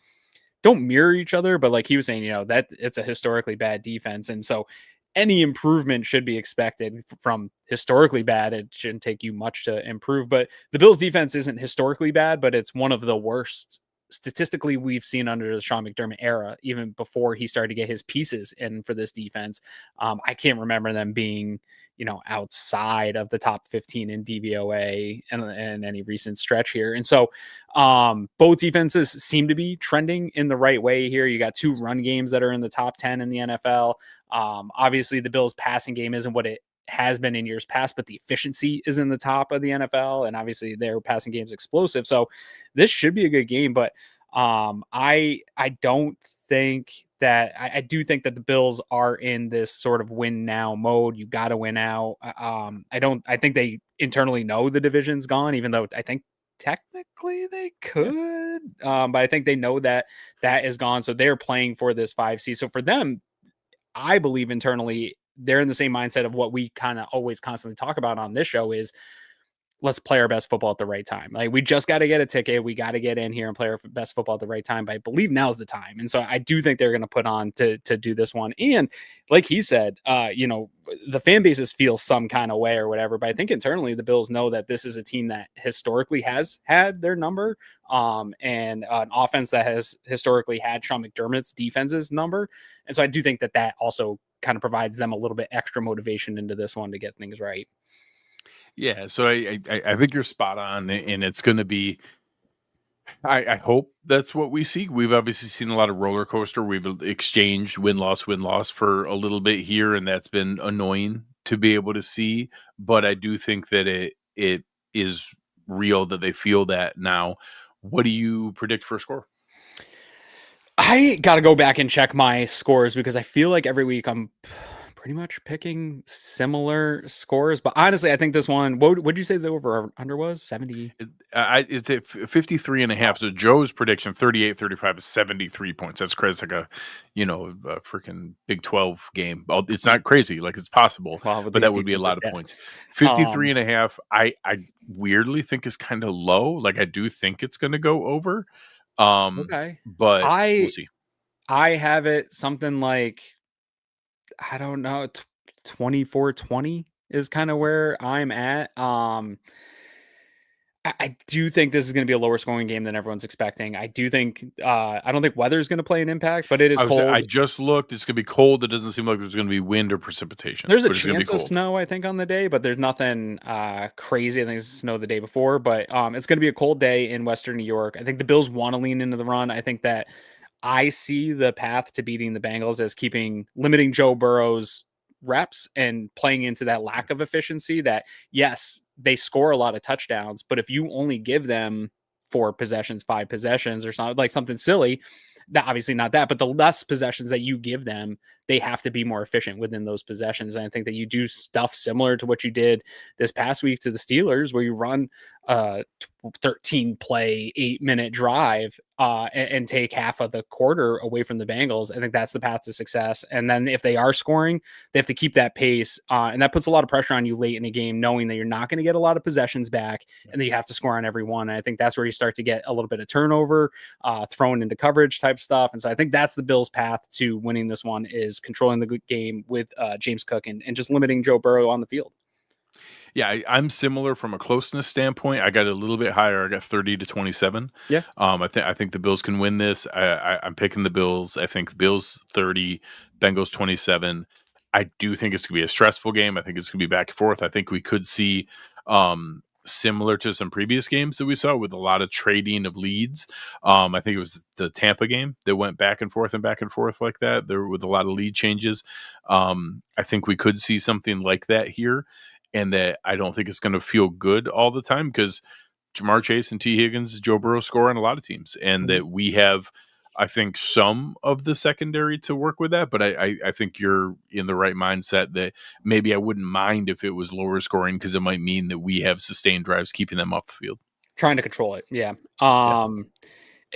don't mirror each other, but like he was saying, you know, that it's a historically bad defense. And so any improvement should be expected from historically bad. It shouldn't take you much to improve, but the Bills defense isn't historically bad, but it's one of the worst statistically we've seen under the Sean McDermott era, even before he started to get his pieces in for this defense. I can't remember them being, you know, outside of the top 15 in DVOA and any recent stretch here. And so both defenses seem to be trending in the right way here. You got 2 run games that are in the top 10 in the NFL. Obviously the Bills passing game isn't what it has been in years past, but the efficiency is in the top of the NFL, and obviously their passing game is explosive. So this should be a good game, but I don't think that I do think that the Bills are in this sort of win now mode. You got to win out. I think they internally know the division's gone, even though I think technically they could, but I think they know that is gone. So they're playing for this 5 seed. So for them, I believe internally they're in the same mindset of what we kind of always constantly talk about on this show is let's play our best football at the right time. Like, we just got to get a ticket. We got to get in here and play our best football at the right time. But I believe now's the time. And so I do think they're going to put on to do this one. And like he said, you know, the fan bases feel some kind of way or whatever, but I think internally the Bills know that this is a team that historically has had their number, and an offense that has historically had Sean McDermott's defense's number. And so I do think that also kind of provides them a little bit extra motivation into this one to get things right. Yeah, so I think you're spot on, and it's going to be. I hope that's what we see. We've obviously seen a lot of roller coaster. We've exchanged win loss for a little bit here, and that's been annoying to be able to see. But I do think that it is real that they feel that now. What do you predict for a score? I got to go back and check my scores because I feel like every week I'm pretty much picking similar scores. But honestly, I think this one, what would you say the over or under was? 70? It's at 53 and a half. So Joe's prediction 38-35 is 73 points. That's crazy. It's like a freaking Big 12 game. It's not crazy. Like, it's possible, Well, with but these that would be a lot of defenses, points. 53 and a half, I weirdly think is kind of low. Like, I do think it's going to go over. Okay. But we'll see. I have it something like, I don't know, 24-20 is kind of where I'm at. I do think this is going to be a lower scoring game than everyone's expecting. I do think I don't think weather is going to play an impact, but it is cold. I just looked. It's going to be cold. It doesn't seem like there's going to be wind or precipitation. There's a it's gonna be chance of cold. snow, I think, on the day, but there's nothing crazy. I think it's snow the day before, but it's going to be a cold day in Western New York. I think the Bills want to lean into the run. I think that I see the path to beating the Bengals as limiting Joe Burrow's reps and playing into that lack of efficiency that, yes, they score a lot of touchdowns, but if you only give them 4 possessions, 5 possessions or something like something silly, that obviously not that, but the less possessions that you give them, they have to be more efficient within those possessions. And I think that you do stuff similar to what you did this past week to the Steelers, where you run 13 play, 8-minute drive and take half of the quarter away from the Bengals. I think that's the path to success. And then if they are scoring, they have to keep that pace. And that puts a lot of pressure on you late in a game, knowing that you're not going to get a lot of possessions back and that you have to score on every one. And I think that's where you start to get a little bit of turnover, thrown into coverage type stuff. And so I think that's the Bills' path to winning this one, is controlling the good game with James Cook and just limiting Joe Burrow on the field. Yeah, I'm similar from a closeness standpoint. I got a little bit higher. I got 30-27. Yeah. I think the Bills can win this. I'm picking the Bills. I think the Bills 30, Bengals 27. I do think it's going to be a stressful game. I think it's going to be back and forth. I think we could see similar to some previous games that we saw with a lot of trading of leads. I think it was the Tampa game that went back and forth like that. There with a lot of lead changes. I think we could see something like that here. And that I don't think it's going to feel good all the time, because Jamar Chase and T. Higgins, Joe Burrow score on a lot of teams, and that we have, I think, some of the secondary to work with that. But I think you're in the right mindset that maybe I wouldn't mind if it was lower scoring, because it might mean that we have sustained drives keeping them off the field. Trying to control it. Yeah.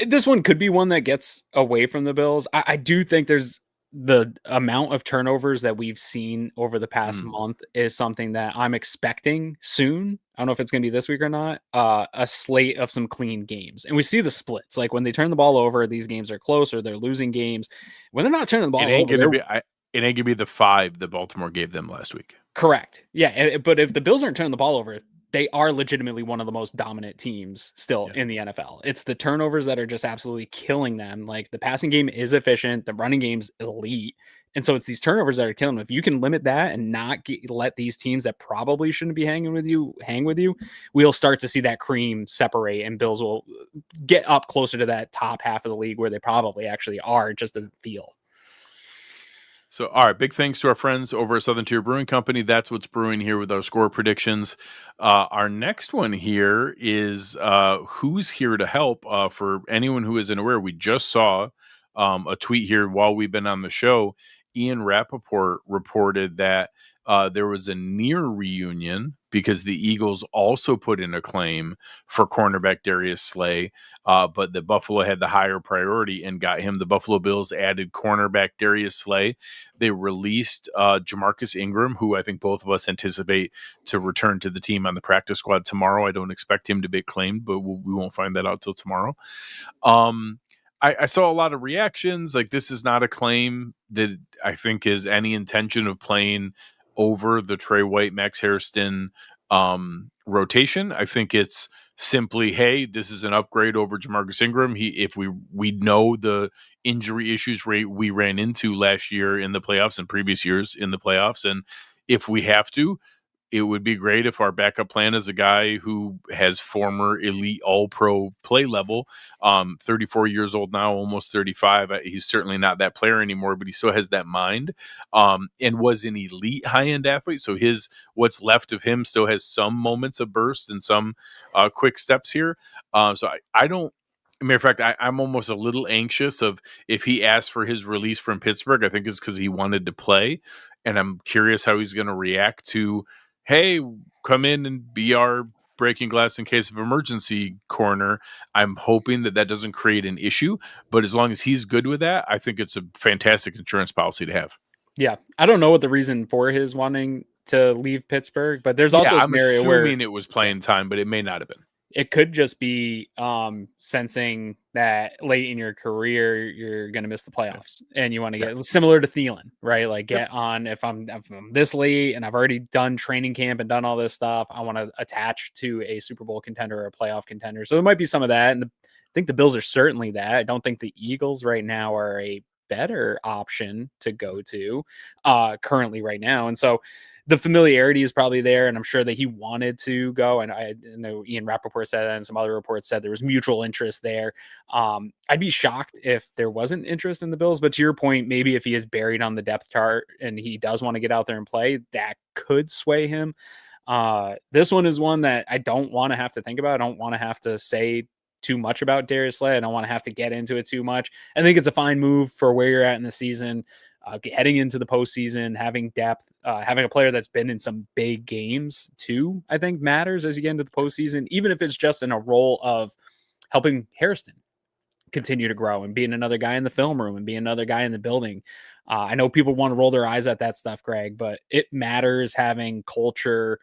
This one could be one that gets away from the Bills. I do think there's the amount of turnovers that we've seen over the past month is something that I'm expecting soon. I don't know if it's going to be this week or not. A slate of some clean games, and we see the splits. Like when they turn the ball over, these games are close or they're losing games. When they're not turning the ball over, it ain't gonna be the 5 that Baltimore gave them last week. Correct. Yeah, but if the Bills aren't turning the ball over, they are legitimately one of the most dominant teams still in the NFL. It's the turnovers that are just absolutely killing them. Like, the passing game is efficient, the running game's elite. And so it's these turnovers that are killing them. If you can limit that and not let these teams that probably shouldn't be hang with you, we'll start to see that cream separate, and Bills will get up closer to that top half of the league where they probably actually are, just doesn't feel. So, all right, big thanks to our friends over at Southern Tier Brewing Company. That's what's brewing here with our score predictions. Our next one here is who's here to help. For anyone who isn't aware, we just saw a tweet here while we've been on the show. Ian Rappaport reported that there was a near reunion because the Eagles also put in a claim for cornerback Darius Slay, but the Buffalo had the higher priority and got him. The Buffalo Bills added cornerback Darius Slay. They released Jamarcus Ingram, who I think both of us anticipate to return to the team on the practice squad tomorrow. I don't expect him to be claimed, but we won't find that out till tomorrow. I saw a lot of reactions. Like, this is not a claim that I think is any intention of playing over the Trey White, Max Hairston rotation. I think it's simply, hey, this is an upgrade over Jamarcus Ingram. If we know the injury issues we ran into last year in the playoffs and previous years in the playoffs, and if we have to, it would be great if our backup plan is a guy who has former elite all-pro play level, 34 years old now, almost 35. He's certainly not that player anymore, but he still has that mind, and was an elite high-end athlete. So what's left of him still has some moments of burst and some quick steps here. So I don't, matter of fact, I'm almost a little anxious of if he asked for his release from Pittsburgh. I think it's because he wanted to play. and I'm curious how he's going to react to, hey, come in and be our breaking glass in case of emergency corner. I'm hoping that doesn't create an issue, but as long as he's good with that, I think it's a fantastic insurance policy to have. Yeah. I don't know what the reason for his wanting to leave Pittsburgh, but there's also a I'm scenario where assuming it was playing time, but it may not have been. it could just be sensing that late in your career you're going to miss the playoffs and you want to get similar to Thielen, right? Like get on if I'm this late and I've already done training camp and done all this stuff, I want to attach to a Super Bowl contender or a playoff contender. So there might be some of that, and I think the Bills are certainly that. I don't think the Eagles right now are a better option to go to currently right now, and so the familiarity is probably there, and I'm sure that he wanted to go. And I know Ian Rappaport said that, and some other reports said there was mutual interest there. I'd be shocked if there wasn't interest in the Bills, but to your point, maybe if he is buried on the depth chart and he does want to get out there and play, that could sway him. This one is one that I don't want to have to think about. I don't want to have to say too much about Darius Slay. I don't want to have to get into it too much. I think it's a fine move for where you're at in the season. Heading into the postseason, having depth, having a player that's been in some big games too, I think matters as you get into the postseason, even if it's just in a role of helping Hairston continue to grow and being another guy in the film room and being another guy in the building. I know people want to roll their eyes at that stuff, Greg, but it matters having culture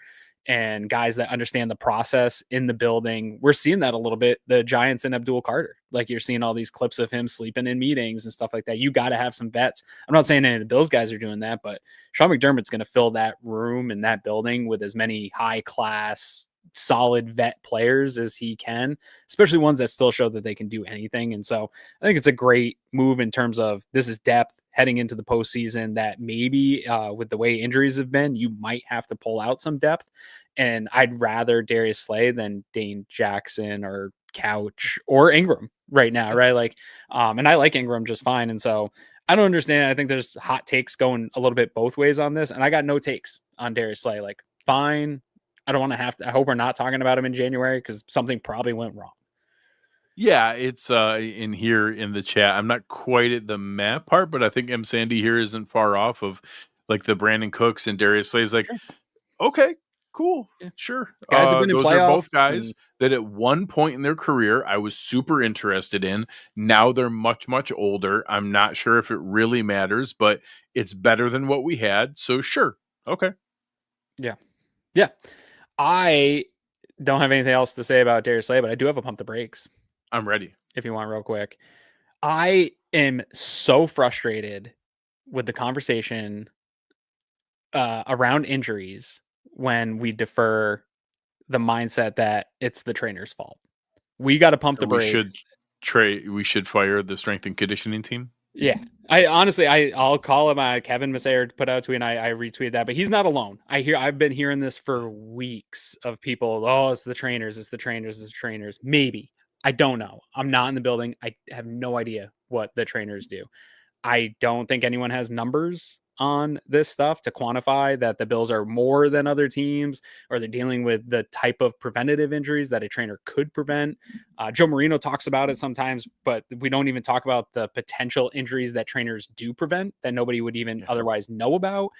and guys that understand the process in the building. We're seeing that a little bit. The Giants and Abdul Carter, like you're seeing all these clips of him sleeping in meetings and stuff like that. You got to have some vets. I'm not saying any of the Bills guys are doing that, but Sean McDermott's going to fill that room in that building with as many high class, solid vet players as he can, especially ones that still show that they can do anything. And so I think it's a great move in terms of this is depth heading into the postseason that maybe with the way injuries have been, you might have to pull out some depth. And I'd rather Darius Slay than Dane Jackson or Couch or Ingram right now, right? Like, and I like Ingram just fine. And so I don't understand. I think there's hot takes going a little bit both ways on this. And I got no takes on Darius Slay. Like, fine. I don't want to have to, I hope we're not talking about him in January because something probably went wrong. Yeah, it's in here in the chat. I'm not quite at the map part, but I think M. Sandy here isn't far off of like the Brandon Cooks and Darius Slay's like, okay, cool. Yeah, sure. Guys have been in those playoffs are both guys that at one point in their career I was super interested in. Now they're much, much older. I'm not sure if it really matters, but it's better than what we had. So sure. Okay. Yeah. Yeah. I don't have anything else to say about Darius Slay, but I do have a pump the brakes. I'm ready. If you want real quick. I am so frustrated with the conversation around injuries when we defer the mindset that it's the trainer's fault. We got to pump the brakes. We should fire the strength and conditioning team. Yeah. I honestly, I'll call him. Kevin Massayer put out a tweet and I retweeted that, but he's not alone. I've been hearing this for weeks of people. Oh, it's the trainers. It's the trainers. It's the trainers. Maybe. I don't know. I'm not in the building. I have no idea what the trainers do. I don't think anyone has numbers on this stuff to quantify that the Bills are more than other teams or they're dealing with the type of preventative injuries that a trainer could prevent. Joe Marino talks about it sometimes, but we don't even talk about the potential injuries that trainers do prevent that nobody would even otherwise know about.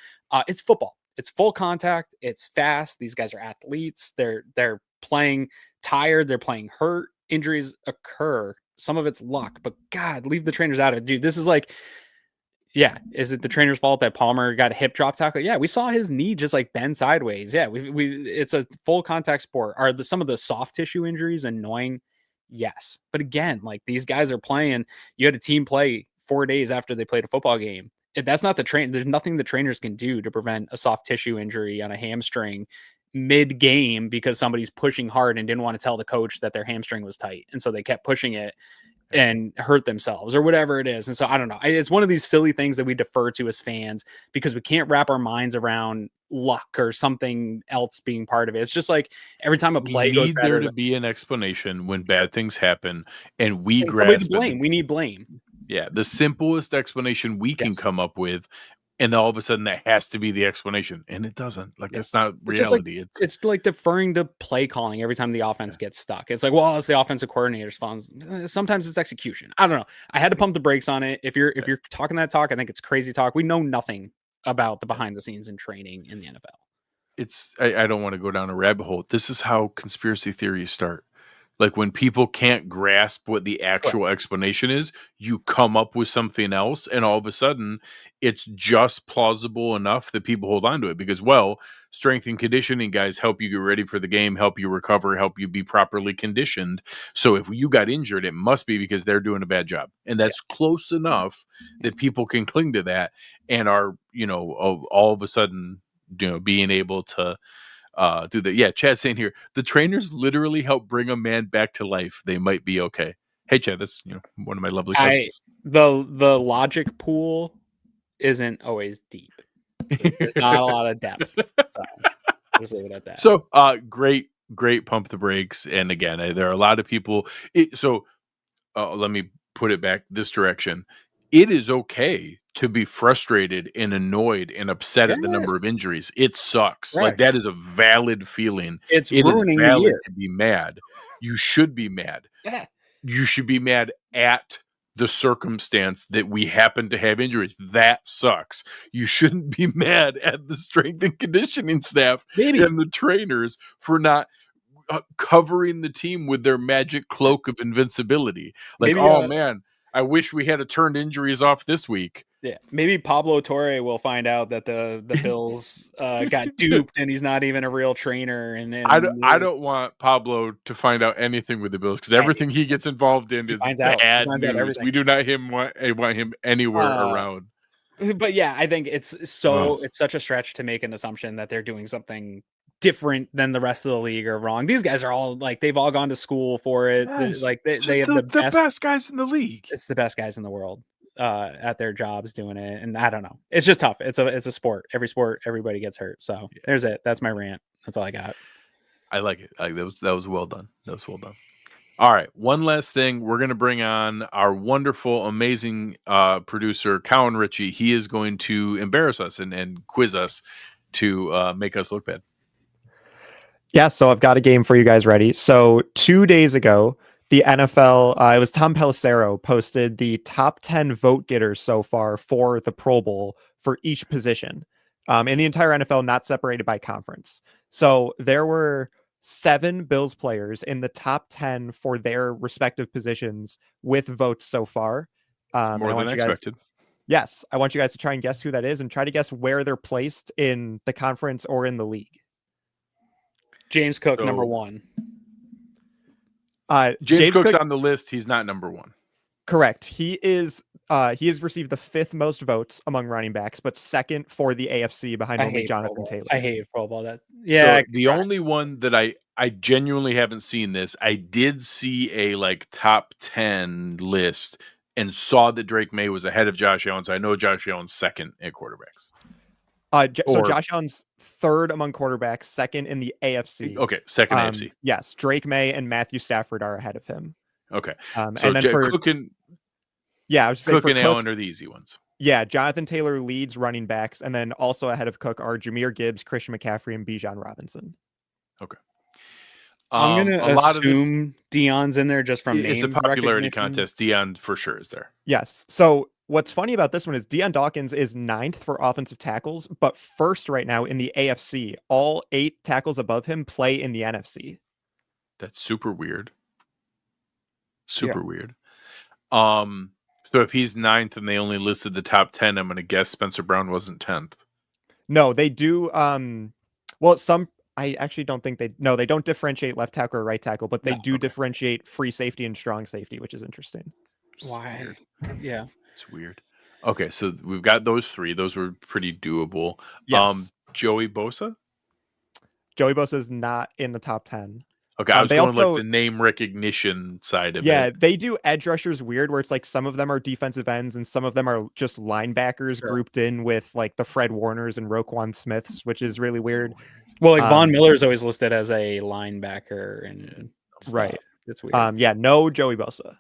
It's football. It's full contact. It's fast. These guys are athletes. They're playing tired. They're playing hurt. Injuries occur. Some of it's luck, but God, leave the trainers out of it. Dude, this is like, yeah, is it the trainer's fault that Palmer got a hip drop tackle? Yeah, we saw his knee just like bend sideways. Yeah, it's a full contact sport. Are some of the soft tissue injuries annoying? Yes. But again, like these guys are playing, you had a team play 4 days after they played a football game. That's not the train. There's nothing the trainers can do to prevent a soft tissue injury on a hamstring mid-game because somebody's pushing hard and didn't want to tell the coach that their hamstring was tight. And so they kept pushing it and hurt themselves or whatever it is. And so I don't know. It's one of these silly things that we defer to as fans because we can't wrap our minds around luck or something else being part of it. It's just like every time a play goes better, there to be an explanation when bad things happen and we grasp blame. We need blame. Yeah. The simplest explanation we can come up with. And all of a sudden that has to be the explanation. And it doesn't. Like, that's not reality. It's like deferring to play calling every time the offense gets stuck. It's like, well, it's the offensive coordinator's fault. Sometimes it's execution. I don't know. I had to pump the brakes on it. If you're talking that talk, I think it's crazy talk. We know nothing about the behind the scenes in training in the NFL. I don't want to go down a rabbit hole. This is how conspiracy theories start. Like when people can't grasp what the actual explanation is, you come up with something else, and all of a sudden it's just plausible enough that people hold on to it because, well, strength and conditioning guys help you get ready for the game, help you recover, help you be properly conditioned. So if you got injured, it must be because they're doing a bad job. And that's close enough that people can cling to that and are, all of a sudden, being able to do that. Yeah, Chad's saying here, the trainers literally help bring a man back to life. They might be okay. Hey, Chad, that's one of my lovely cousins. The logic pool isn't always deep. There's not a lot of depth. So just leave it at that. So great pump the brakes. And again, there are a lot of people. Let me put it back this direction. It is okay to be frustrated and annoyed and upset at the number of injuries. It sucks. Right. Like that is a valid feeling. It ruining is valid the year. To be mad. You should be mad. Yeah. You should be mad at the circumstance that we happen to have injuries. That sucks. You shouldn't be mad at the strength and conditioning staff and the trainers for not covering the team with their magic cloak of invincibility. Like, man, I wish we had turned injuries off this week. Yeah, maybe Pablo Torre will find out that the Bills got duped and he's not even a real trainer. And then I don't want Pablo to find out anything with the Bills because everything he gets involved in is bad news. We do not want him anywhere around. But yeah, I think it's such a stretch to make an assumption that they're doing something different than the rest of the league or wrong. These guys are all like they've all gone to school for it. Yes. Like they have the best guys in the league. It's the best guys in the world at their jobs doing it. And I don't know. It's just tough. It's a sport. Every sport, everybody gets hurt. So there's it. That's my rant. That's all I got. I like it. That was well done. That was well done. All right. One last thing. We're going to bring on our wonderful, amazing producer, Colin Ritchie. He is going to embarrass us and quiz us to make us look bad. Yeah, so I've got a game for you guys ready. So 2 days ago, the NFL, it was Tom Pelissero, posted the top 10 vote getters so far for the Pro Bowl for each position in the entire NFL, not separated by conference. So there were 7 Bills players in the top 10 for their respective positions with votes so far. More than expected. Yes, I want you guys to try and guess who that is and try to guess where they're placed in the conference or in the league. James Cook, number 1. James Cook's on the list. He's not number 1. Correct. He has received the 5th most votes among running backs, but second for the AFC behind only Jonathan Taylor. I hate Pro Bowl. The only one that I genuinely haven't seen this. I did see a top 10 list and saw that Drake May was ahead of Josh Allen. So I know Josh Allen's second at quarterbacks. So Josh Allen's third among quarterbacks, second in the AFC. Okay, second AFC. Yes, Drake May and Matthew Stafford are ahead of him. Okay, and then for Cook and Cook and Allen are the easy ones. Yeah, Jonathan Taylor leads running backs, and then also ahead of Cook are Jahmyr Gibbs, Christian McCaffrey, and Bijan Robinson. Okay. I'm gonna assume Deion's in there just from name. It's a popularity contest. Deion for sure is there. Yes. So what's funny about this one is Deion Dawkins is 9th for offensive tackles, but first right now in the AFC. All 8 tackles above him play in the NFC. That's super weird. Super weird. So if he's 9th and they only listed the top 10, I'm going to guess Spencer Brown wasn't 10th. No, they do. I actually don't think they don't differentiate left tackle or right tackle, but they do differentiate free safety and strong safety, which is interesting. Why? Yeah. It's weird. Okay, so we've got those 3. Those were pretty doable. Yes. Joey Bosa? Joey Bosa is not in the top 10. Okay, I was going also, the name recognition side of it. Yeah, they do edge rushers weird, where it's some of them are defensive ends and some of them are just linebackers grouped in with the Fred Warners and Roquan Smiths, which is really weird. Well, Von Miller's always listed as a linebacker and stuff. Right. It's weird. No Joey Bosa.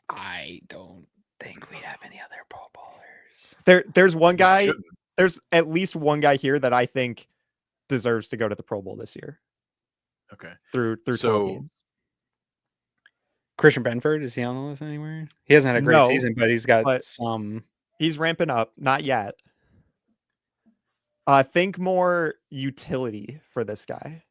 I don't think we have any other Pro Bowlers. There's one guy. There's at least one guy here that I think deserves to go to the Pro Bowl this year. Okay. Through 12 games. Christian Benford, is he on the list anywhere? He hasn't had a great season, but he's got some. He's ramping up. Not yet. Think more utility for this guy.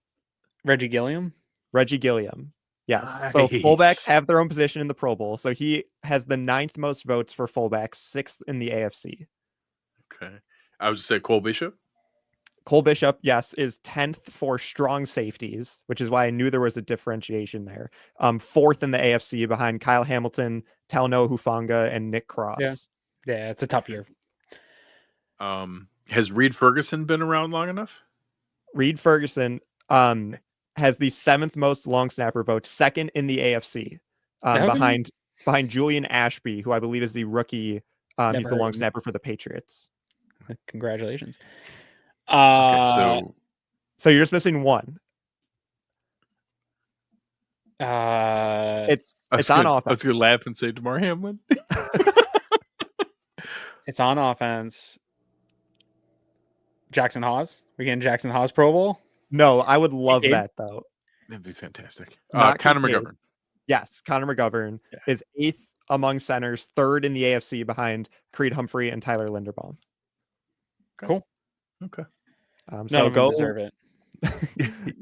Reggie Gilliam. Reggie Gilliam. Yes. So fullbacks Nice. have their own position in the Pro Bowl. So he has the 9th most votes for fullbacks, 6th in the AFC. Okay. I would say Cole Bishop. Cole Bishop, yes, is 10th for strong safeties, which is why I knew there was a differentiation there. 4th in the AFC behind Kyle Hamilton, Talanoa Hufanga, and Nick Cross. Yeah, it's a tough year. Has Reed Ferguson been around long enough? Reed Ferguson has the 7th most long snapper votes, 2nd in the AFC, behind Julian Ashby, who I believe is the rookie. He's the long snapper for the Patriots. Congratulations. Okay, so you're just missing one. It's on offense. I was gonna laugh and say DeMar Hamlin. It's on offense. Jackson Hawes. We're getting Jackson Hawes Pro Bowl. No, I would love that though. That'd be fantastic. Not Connor Kincaid. McGovern. Yes, Connor McGovern is 8th among centers, 3rd in the AFC behind Creed Humphrey and Tyler Linderbaum. Okay. Cool. Okay. So go deserve it.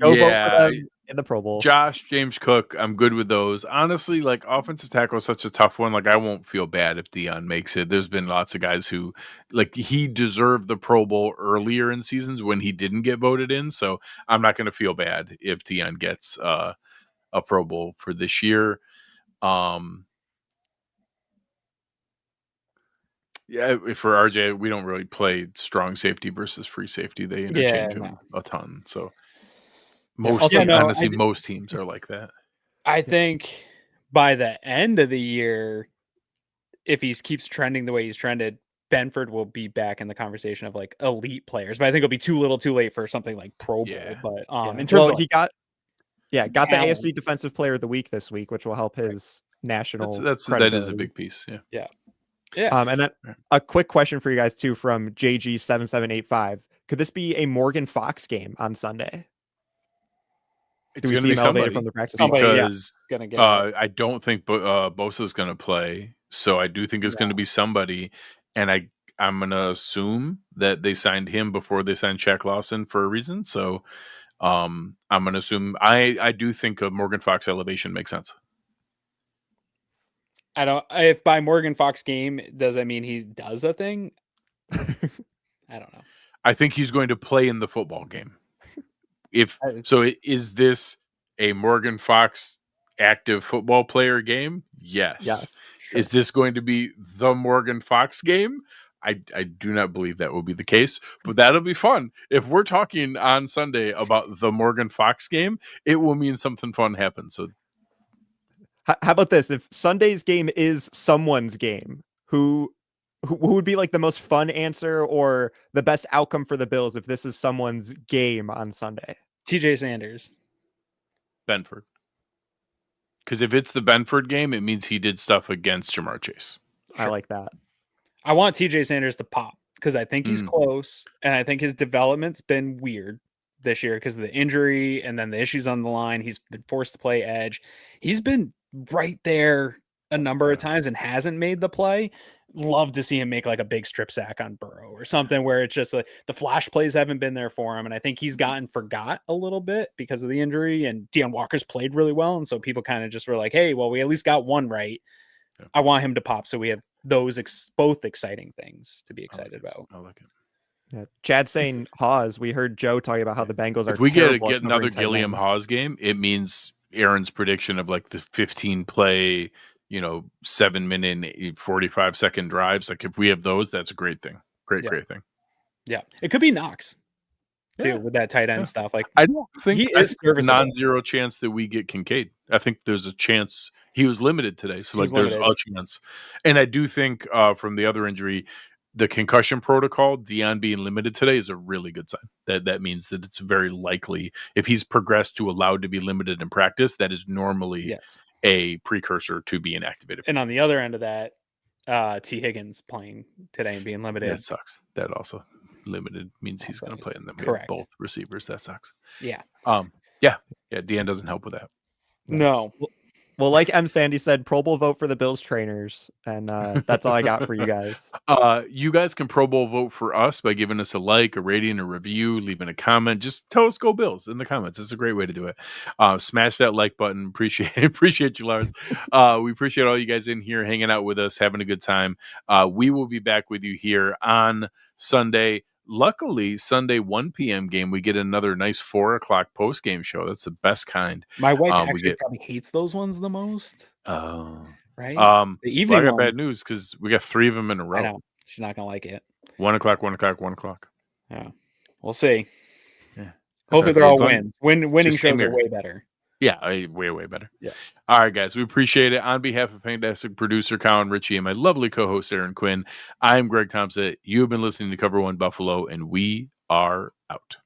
Go vote for them in the Pro Bowl. Josh, James Cook, I'm good with those. Honestly, like offensive tackle is such a tough one. Like I won't feel bad if Deion makes it. There's been lots of guys who like he deserved the Pro Bowl earlier in seasons when he didn't get voted in. So I'm not going to feel bad if Deion gets a Pro Bowl for this year. Yeah, for RJ, we don't really play strong safety versus free safety. They interchange them a ton. So most teams are like that. I think by the end of the year, if he keeps trending the way he's trended, Benford will be back in the conversation of like elite players. But I think it'll be too little, too late for something like Pro Bowl. But in terms of he got the AFC Defensive Player of the Week this week, which will help his national. That is a big piece. Yeah. And then a quick question for you guys too from JG7785. Could this be a Morgan Fox game on Sunday? It's going to be somebody from the practice because I don't think Bosa's going to play, so I do think it's going to be somebody, and I'm going to assume that they signed him before they signed Shaq Lawson for a reason. So I'm going to assume I do think a Morgan Fox elevation makes sense. I don't. If by Morgan Fox game, does that mean he does a thing? I don't know. I think he's going to play in the football game. Is this a Morgan Fox active football player game? Yes. Sure. Is this going to be the Morgan Fox game? I do not believe that will be the case, but that'll be fun. If we're talking on Sunday about the Morgan Fox game, it will mean something fun happens. So. How about this? If Sunday's game is someone's game, who would be like the most fun answer or the best outcome for the Bills if this is someone's game on Sunday? TJ Sanders. Benford. Because if it's the Benford game, it means he did stuff against Jamar Chase. Sure. I like that. I want TJ Sanders to pop because I think he's close, and I think his development's been weird this year because of the injury and then the issues on the line. He's been forced to play edge. He's been right there a number of times and hasn't made the play. Love to see him make like a big strip sack on Burrow or something where it's just like the flash plays haven't been there for him. And I think he's gotten forgot a little bit because of the injury, and Deion Walker's played really well. And so people kind of just were like, hey, well, we at least got one right. Yeah. I want him to pop. So we have those both exciting things to be excited about. I like it. Yeah. Chad saying Hawes. We heard Joe talking about how the Bengals are. If we get another Gilliam Hawes game, it means Aaron's prediction of like the 15 play, 7-minute, 45-second drives. Like if we have those, that's a great thing. Great thing. Yeah. It could be Knox too with that tight end stuff. Like I don't think he is non-zero chance that we get Kincaid. I think there's a chance he was limited today. So there's a chance. And I do think from the other injury, the concussion protocol, Deion being limited today is a really good sign. That means that it's very likely if he's progressed to allowed to be limited in practice, that is normally a precursor to being activated. And on the other end of that, T. Higgins playing today and being limited. That sucks. That also limited means he's going to play in them. Correct. Both receivers. That sucks. Yeah. Deion doesn't help with that. No. Well, like M. Sandy said, Pro Bowl vote for the Bills trainers, and that's all I got for you guys. You guys can Pro Bowl vote for us by giving us a like, a rating, a review, leaving a comment. Just tell us go Bills in the comments. It's a great way to do it. Smash that like button. Appreciate you, Lars. We appreciate all you guys in here hanging out with us, having a good time. We will be back with you here on Sunday. Luckily, Sunday 1 p.m. game, we get another nice 4 o'clock post game show. That's the best kind. My wife actually probably hates those ones the most. Oh, right. The evening. Well, I got bad news because we got 3 of them in a row. I know she's not gonna like it. 1 o'clock, 1 o'clock, 1 o'clock. Yeah, we'll see. Yeah, hopefully they're all wins. Winning shows are way better. Yeah, way better. Yeah. All right, guys, we appreciate it. On behalf of fantastic producer Colin Ritchie and my lovely co-host Aaron Quinn, I'm Greg Tompsett. You have been listening to Cover One Buffalo, and we are out.